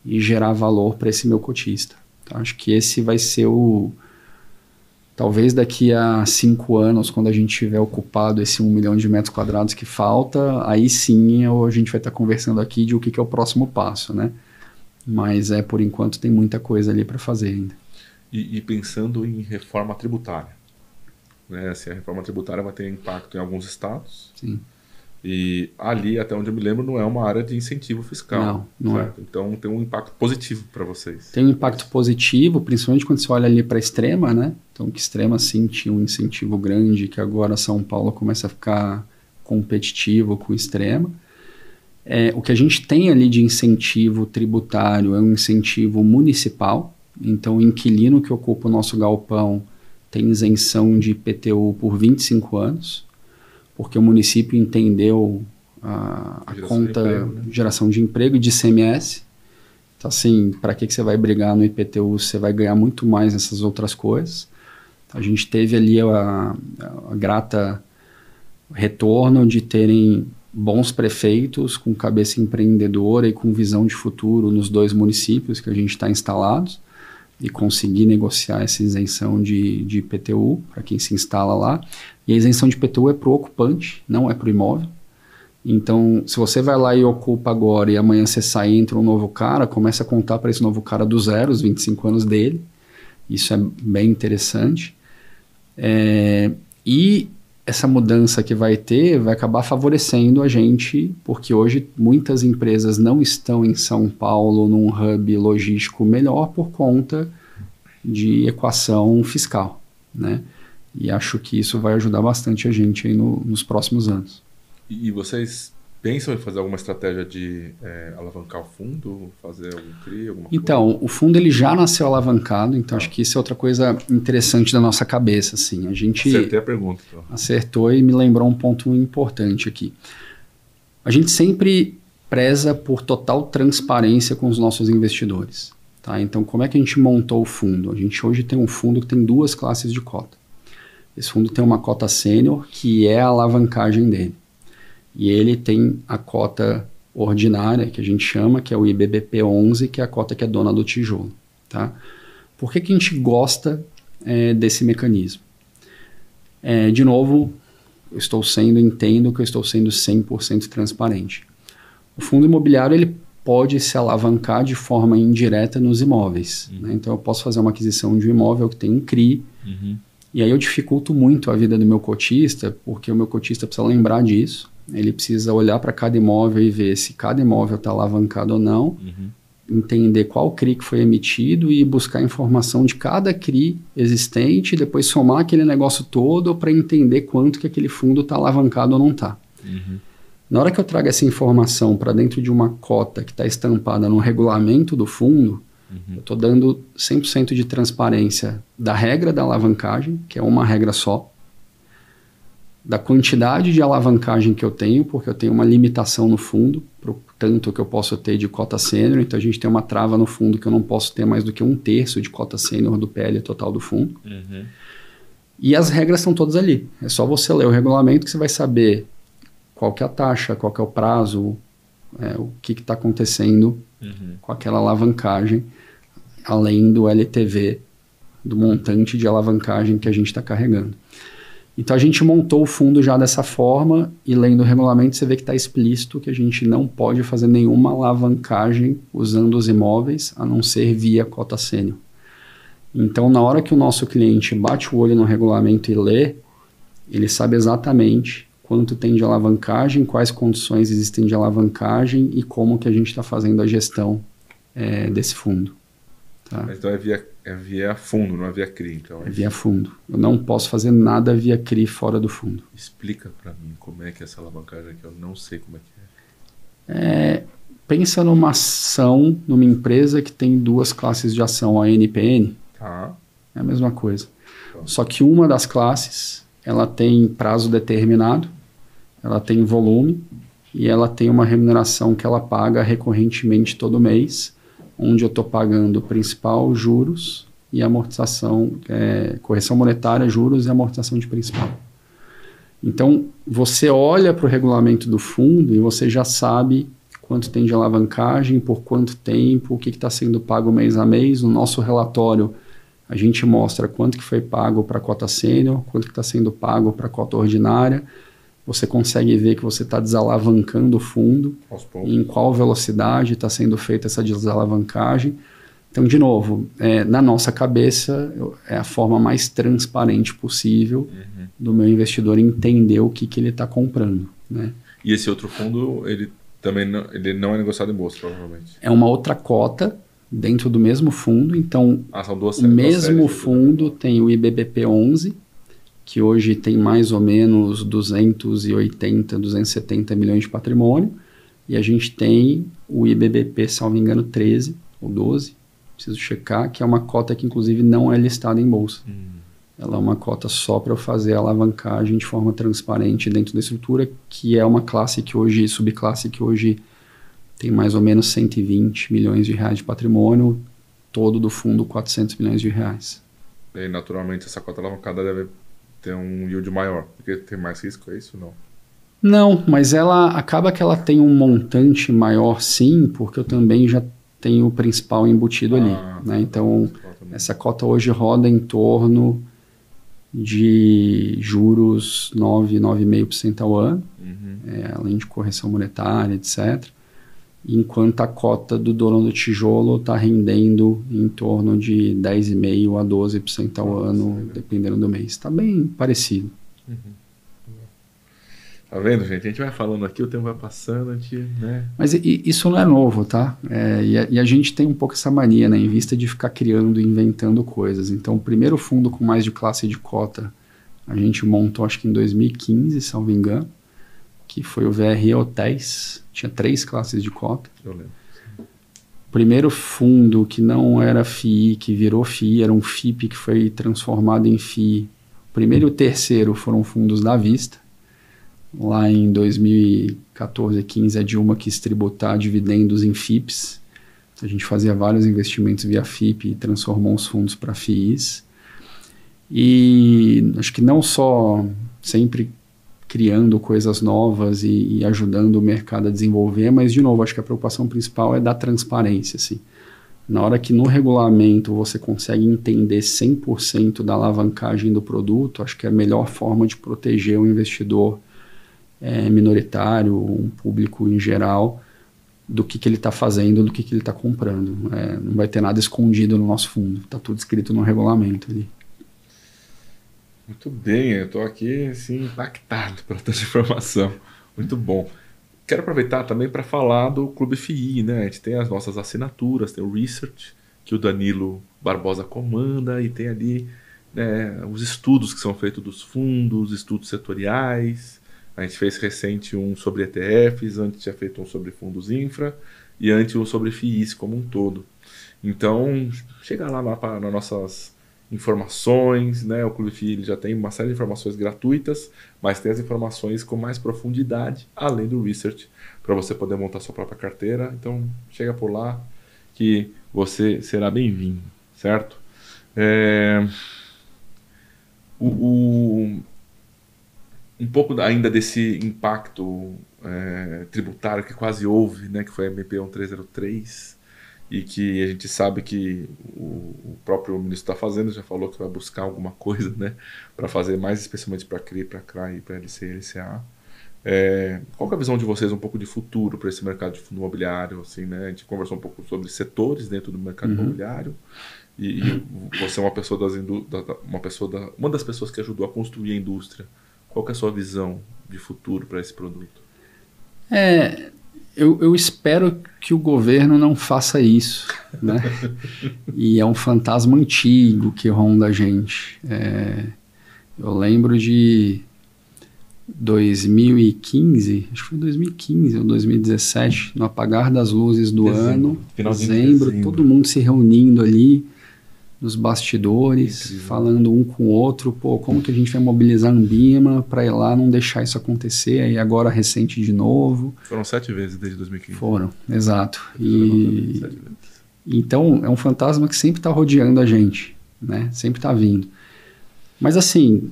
e gerar valor para esse meu cotista. Então, acho que esse vai ser talvez daqui a 5 anos, quando a gente tiver ocupado esse 1 milhão de metros quadrados que falta, aí sim a gente vai estar conversando aqui de o que é o próximo passo, né? Mas por enquanto tem muita coisa ali para fazer ainda. E pensando em reforma tributária, né? Assim, a reforma tributária vai ter impacto em alguns estados. Sim. E ali, até onde eu me lembro, não é uma área de incentivo fiscal. Não é. Então tem um impacto positivo para vocês. Tem um impacto positivo, principalmente quando você olha ali para a Extrema, né? Então, que Extrema sim tinha um incentivo grande, que agora São Paulo começa a ficar competitivo com Extrema. O que a gente tem ali de incentivo tributário é um incentivo municipal. Então, o inquilino que ocupa o nosso galpão tem isenção de IPTU por 25 anos, porque o município entendeu a conta de emprego, né? Geração de emprego e de ICMS. Então, assim, para que você vai brigar no IPTU? Você vai ganhar muito mais nessas outras coisas. A gente teve ali a grata retorno de terem bons prefeitos com cabeça empreendedora e com visão de futuro nos 2 municípios que a gente está instalados, e conseguir negociar essa isenção de IPTU para quem se instala lá. E a isenção de IPTU é para o ocupante, não é para o imóvel. Então, se você vai lá e ocupa agora e amanhã você sai e entra um novo cara, começa a contar para esse novo cara do zero, os 25 anos dele. Isso é bem interessante. E essa mudança que vai ter vai acabar favorecendo a gente, porque hoje muitas empresas não estão em São Paulo num hub logístico melhor por conta de equação fiscal, né? E acho que isso vai ajudar bastante a gente aí nos próximos anos. E vocês pensam em fazer alguma estratégia de alavancar o fundo, fazer algum CRI, alguma coisa? Então, o fundo ele já nasceu alavancado, então acho que isso é outra coisa interessante da nossa cabeça, assim. A gente acertei a pergunta. Então. Acertou e me lembrou um ponto importante aqui. A gente sempre preza por total transparência com os nossos investidores. Tá? Então, como é que a gente montou o fundo? A gente hoje tem um fundo que tem 2 classes de cota. Esse fundo tem uma cota sênior, que é a alavancagem dele. E ele tem a cota ordinária, que a gente chama, que é o IBBP 11, que é a cota que é dona do tijolo. Tá? Por que a gente gosta desse mecanismo? De novo, entendo que eu estou sendo 100% transparente. O fundo imobiliário ele pode se alavancar de forma indireta nos imóveis. Né? Então, eu posso fazer uma aquisição de um imóvel que tem um CRI, e aí eu dificulto muito a vida do meu cotista, porque o meu cotista precisa lembrar disso. Ele precisa olhar para cada imóvel e ver se cada imóvel está alavancado ou não, entender qual CRI que foi emitido e buscar informação de cada CRI existente, e depois somar aquele negócio todo para entender quanto que aquele fundo está alavancado ou não está. Na hora que eu trago essa informação para dentro de uma cota que está estampada no regulamento do fundo, eu estou dando 100% de transparência da regra da alavancagem, que é uma regra só, da quantidade de alavancagem que eu tenho, porque eu tenho uma limitação no fundo, para o tanto que eu posso ter de cota sênior, então a gente tem uma trava no fundo que eu não posso ter mais do que 1/3 de cota sênior do PL total do fundo. E as regras estão todas ali. É só você ler o regulamento que você vai saber qual que é a taxa, qual que é o prazo, o que está acontecendo com aquela alavancagem, além do LTV, do montante de alavancagem que a gente está carregando. Então a gente montou o fundo já dessa forma, e lendo o regulamento você vê que está explícito que a gente não pode fazer nenhuma alavancagem usando os imóveis, a não ser via cota sênior. Então, na hora que o nosso cliente bate o olho no regulamento e lê, ele sabe exatamente quanto tem de alavancagem, quais condições existem de alavancagem e como que a gente está fazendo a gestão desse fundo. Tá? Mas então é via fundo, não é via CRI. Então é via fundo. Eu não posso fazer nada via CRI fora do fundo. Explica para mim como é que é essa alavancagem, que eu não sei como é que é. Pensa numa ação, numa empresa que tem 2 classes de ação, a NPN. Tá. É a mesma coisa. Tá. Só que uma das classes, ela tem prazo determinado, ela tem volume e ela tem uma remuneração que ela paga recorrentemente todo mês, onde eu estou pagando principal, juros e amortização, correção monetária, juros e amortização de principal. Então, você olha para o regulamento do fundo e você já sabe quanto tem de alavancagem, por quanto tempo, o que está sendo pago mês a mês. No nosso relatório, a gente mostra quanto que foi pago para a cota sênior, quanto que está sendo pago para a cota ordinária. Você consegue ver que você está desalavancando o fundo, em qual velocidade está sendo feita essa desalavancagem. Então, de novo, na nossa cabeça, é a forma mais transparente possível do meu investidor entender o que ele está comprando. Né? E esse outro fundo, ele também não é negociado em bolsa, provavelmente? É uma outra cota dentro do mesmo fundo. Então, são duas o mesmo fundo tem o IBBP 11, que hoje tem mais ou menos 280, 270 milhões de patrimônio, e a gente tem o IBBP, salvo engano, 13 ou 12, preciso checar, que é uma cota que inclusive não é listada em bolsa. Ela é uma cota só para eu fazer a alavancagem de forma transparente dentro da estrutura, que é uma classe que hoje, subclasse que hoje tem mais ou menos 120 milhões de reais de patrimônio, todo do fundo 400 milhões de reais. E naturalmente essa cota alavancada deve ter um yield maior, porque tem mais risco, é isso ou não? Não, mas ela acaba que ela tem um montante maior sim, porque eu também já tenho o principal embutido ali. Né? Então, essa cota hoje roda em torno de juros 9,5% ao ano, além de correção monetária, etc. Enquanto a cota do dono do tijolo está rendendo em torno de 10,5% a 12% ao ano, dependendo do mês. Está bem parecido. Tá vendo, gente? A gente vai falando aqui, o tempo vai passando, a gente, né? Mas isso não é novo, tá? E a gente tem um pouco essa mania, né? Em vista de ficar criando e inventando coisas. Então, o primeiro fundo com mais de classe de cota, a gente montou, acho que em 2015, se não me engano, que foi o VRE Hotéis. Tinha 3 classes de cota. Eu lembro. O primeiro fundo que não era FII, que virou FII, era um FIP que foi transformado em FII. O primeiro e o terceiro foram fundos da Vista. Lá em 2014, 15, a Dilma quis tributar dividendos em FIPs. A gente fazia vários investimentos via FIP e transformou os fundos para FIIs. E acho que não só sempre criando coisas novas e ajudando o mercado a desenvolver, mas, de novo, acho que a preocupação principal é da transparência. Assim. Na hora que no regulamento você consegue entender 100% da alavancagem do produto, acho que é a melhor forma de proteger o investidor minoritário, um público em geral, do que ele está fazendo, do que ele está comprando. Não vai ter nada escondido no nosso fundo, está tudo escrito no regulamento ali. Muito bem, eu estou aqui assim, impactado pela toda essa informação. Muito bom. Quero aproveitar também para falar do Clube FII, né? A gente tem as nossas assinaturas, tem o Research, que o Danilo Barbosa comanda, e tem ali, né, os estudos que são feitos dos fundos, estudos setoriais. A gente fez recente um sobre ETFs, antes tinha feito um sobre fundos infra, e antes um sobre FIIs como um todo. Então, chega lá nas nossas informações, né? O Clube FII já tem uma série de informações gratuitas, mas tem as informações com mais profundidade, além do research, para você poder montar sua própria carteira. Então, chega por lá que você será bem-vindo, certo? Um pouco ainda desse impacto tributário que quase houve, né? Que foi a MP 1303, e que a gente sabe que o próprio ministro está fazendo, já falou que vai buscar alguma coisa, né, para fazer mais, especialmente para CRI, para CRA e para LC e LCA. Qual que é a visão de vocês um pouco de futuro para esse mercado de fundo imobiliário? Assim, né? A gente conversou um pouco sobre setores dentro do mercado imobiliário, e você é uma pessoa uma das pessoas que ajudou a construir a indústria. Qual que é a sua visão de futuro para esse produto? Eu espero que o governo não faça isso, né? E é um fantasma antigo que ronda a gente. Eu lembro de 2015, acho que foi 2015 ou 2017, no apagar das luzes do ano, dezembro, todo mundo se reunindo ali nos bastidores, falando um com o outro, como que a gente vai mobilizar a Ambima para ir lá não deixar isso acontecer, e agora recente de novo. Foram 7 vezes desde 2015. Foram, exato. Então, é um fantasma que sempre está rodeando a gente, né? Sempre está vindo. Mas, assim,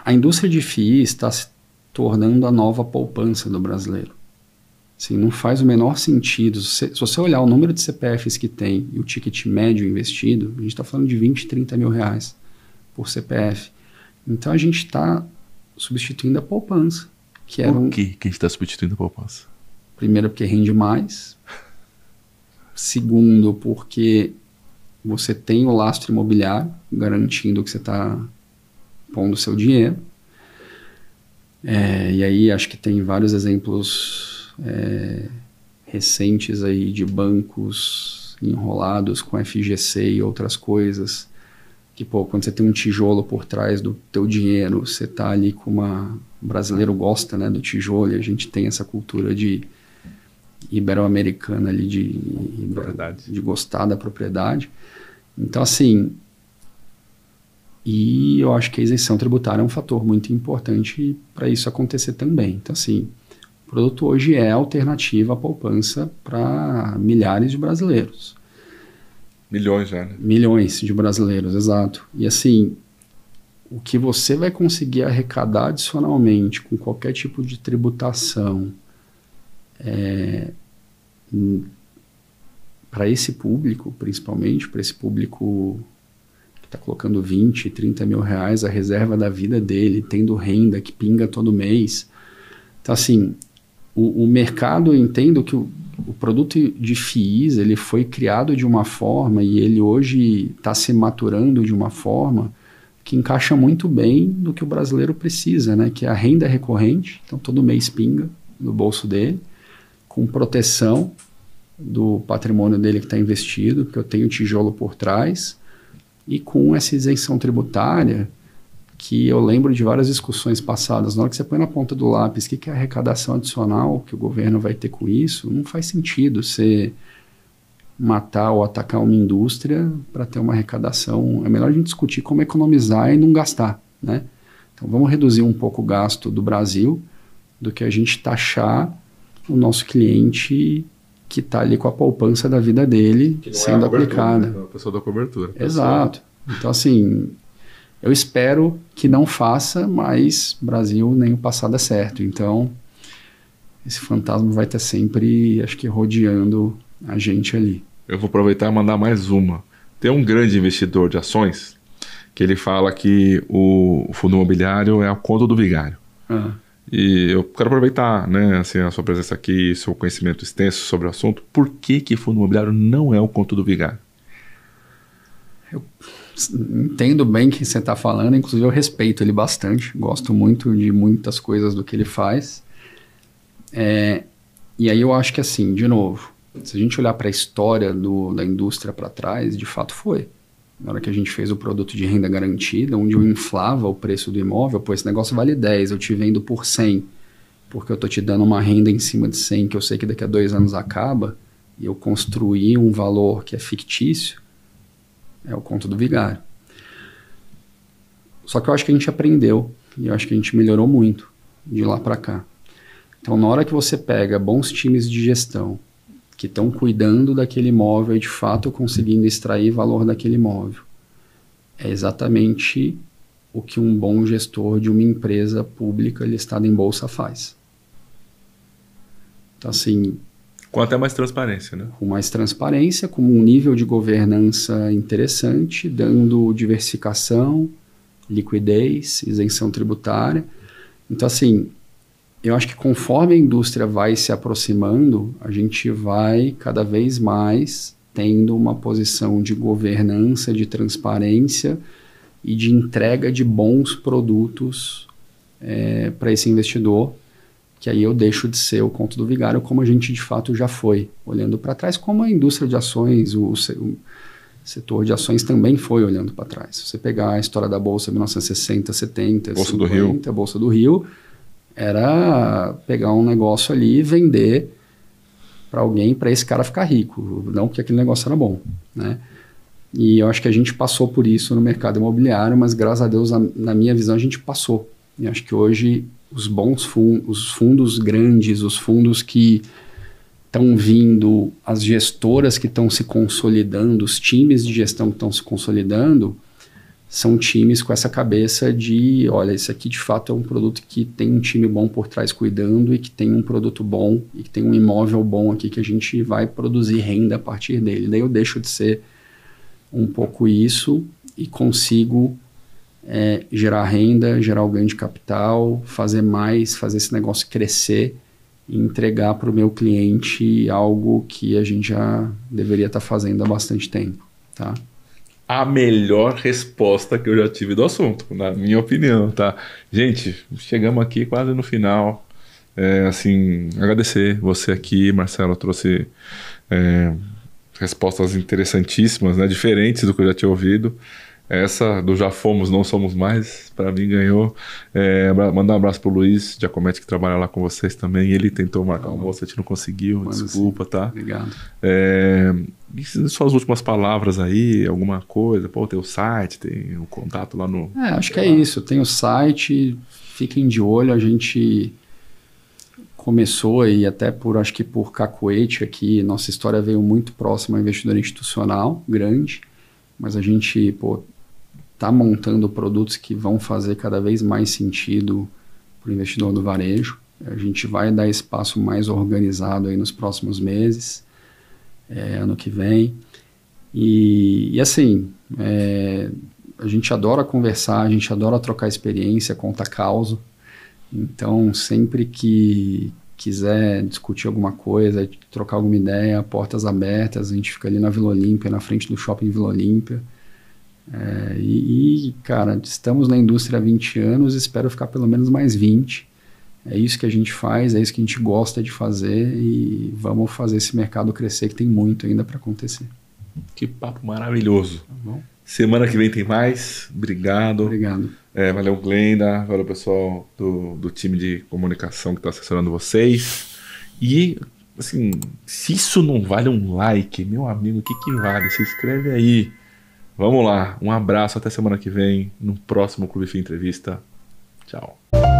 a indústria de FIIs está se tornando a nova poupança do brasileiro. Assim, não faz o menor sentido. Se você olhar o número de CPFs que tem e o ticket médio investido, a gente está falando de 20, 30 mil reais por CPF. Então a gente está substituindo a poupança. Por que a gente está substituindo a poupança? Primeiro, porque rende mais. Segundo, porque você tem o lastro imobiliário garantindo que você está pondo o seu dinheiro. E aí acho que tem vários exemplos recentes aí de bancos enrolados com FGC e outras coisas, que quando você tem um tijolo por trás do teu dinheiro, você tá ali com o brasileiro gosta, né, do tijolo, e a gente tem essa cultura de ibero-americana ali de gostar da propriedade. Então, assim, e eu acho que a isenção tributária é um fator muito importante para isso acontecer também. Então, assim, o produto hoje é alternativa à poupança para milhares de brasileiros. Milhões já, né? Milhões de brasileiros, exato. E assim, o que você vai conseguir arrecadar adicionalmente com qualquer tipo de tributação para esse público, principalmente, para esse público que está colocando 20, 30 mil reais a reserva da vida dele, tendo renda que pinga todo mês. Então, assim, o mercado, eu entendo que o produto de FIIs, ele foi criado de uma forma e ele hoje está se maturando de uma forma que encaixa muito bem no que o brasileiro precisa, né? Que é a renda recorrente, então todo mês pinga no bolso dele, com proteção do patrimônio dele que está investido, porque eu tenho tijolo por trás, e com essa isenção tributária, que eu lembro de várias discussões passadas, na hora que você põe na ponta do lápis o que é a arrecadação adicional que o governo vai ter com isso, não faz sentido você matar ou atacar uma indústria para ter uma arrecadação. É melhor a gente discutir como economizar e não gastar, né? Então vamos reduzir um pouco o gasto do Brasil do que a gente taxar o nosso cliente que está ali com a poupança da vida dele sendo aplicada. A pessoa da cobertura. Exato. Então, assim, eu espero que não faça, mas Brasil nem o passado é certo. Então, esse fantasma vai estar sempre, acho que, rodeando a gente ali. Eu vou aproveitar e mandar mais uma. Tem um grande investidor de ações que ele fala que o fundo imobiliário é a conta do vigário. E eu quero aproveitar, né, assim, a sua presença aqui, seu conhecimento extenso sobre o assunto. Por que fundo imobiliário não é o conto do vigário? Eu entendo bem o que você está falando, inclusive eu respeito ele bastante, gosto muito de muitas coisas do que ele faz. E aí eu acho que assim, de novo, se a gente olhar para a história da indústria para trás, de fato foi. Na hora que a gente fez o produto de renda garantida, onde eu inflava o preço do imóvel, pô, esse negócio vale 10, eu te vendo por 100, porque eu estou te dando uma renda em cima de 100, que eu sei que daqui a 2 anos acaba, e eu construí um valor que é fictício, é o conto do vigário. Só que eu acho que a gente aprendeu, e eu acho que a gente melhorou muito de lá para cá. Então, na hora que você pega bons times de gestão, que estão cuidando daquele imóvel e de fato conseguindo extrair valor daquele imóvel. É exatamente o que um bom gestor de uma empresa pública listada em bolsa faz. Então, assim... Com até mais transparência, né? Com mais transparência, com um nível de governança interessante, dando diversificação, liquidez, isenção tributária. Então, assim... Eu acho que conforme a indústria vai se aproximando, a gente vai cada vez mais tendo uma posição de governança, de transparência e de entrega de bons produtos para esse investidor, que aí eu deixo de ser o conto do vigário como a gente de fato já foi, olhando para trás, como a indústria de ações, o setor de ações também foi olhando para trás. Se você pegar a história da Bolsa 1960, 70, Bolsa 50, do Rio. a Bolsa do Rio, era pegar um negócio ali e vender para alguém, para esse cara ficar rico, não porque aquele negócio era bom, né? E eu acho que a gente passou por isso no mercado imobiliário, mas graças a Deus, na minha visão, a gente passou. E acho que hoje os bons fundos, os fundos grandes, os fundos que estão vindo, as gestoras que estão se consolidando, os times de gestão que estão se consolidando, são times com essa cabeça de, olha, isso aqui de fato é um produto que tem um time bom por trás cuidando e que tem um produto bom e que tem um imóvel bom aqui que a gente vai produzir renda a partir dele. Daí eu deixo de ser um pouco isso e consigo gerar renda, gerar o ganho de capital, fazer mais, fazer esse negócio crescer e entregar para o meu cliente algo que a gente já deveria estar fazendo há bastante tempo, tá? A melhor resposta que eu já tive do assunto, na minha opinião, tá? Gente, chegamos aqui quase no final. Assim, agradecer você aqui, Marcelo, trouxe respostas interessantíssimas, né? Diferentes do que eu já tinha ouvido. Essa do já fomos, não somos mais, para mim ganhou. Mandar um abraço pro Luiz Giacometti, que trabalha lá com vocês também. Ele tentou marcar um almoço, a gente não conseguiu, desculpa, sim. Tá? Obrigado. E suas últimas palavras aí, alguma coisa? Pô, tem o site, tem o contato lá no... acho que é isso, tem o site, fiquem de olho, a gente começou aí até acho que por cacuete aqui, nossa história veio muito próxima ao investidor institucional, grande, mas a gente, está montando produtos que vão fazer cada vez mais sentido para o investidor do varejo. A gente vai dar espaço mais organizado aí nos próximos meses, ano que vem. E assim, a gente adora conversar, a gente adora trocar experiência, contar causa. Então, sempre que quiser discutir alguma coisa, trocar alguma ideia, portas abertas, a gente fica ali na Vila Olímpia, na frente do shopping Vila Olímpia. Cara, estamos na indústria há 20 anos, espero ficar pelo menos mais 20. É isso que a gente faz, é isso que a gente gosta de fazer e vamos fazer esse mercado crescer, que tem muito ainda para acontecer. Que papo maravilhoso. Tá bom? Semana que vem tem mais. Obrigado. Obrigado. Valeu, Glenda. Valeu, pessoal do time de comunicação que está assessorando vocês. E, assim, se isso não vale um like, meu amigo, o que vale? Se inscreve aí. Vamos lá. Um abraço. Até semana que vem no próximo Clube Fim Entrevista. Tchau.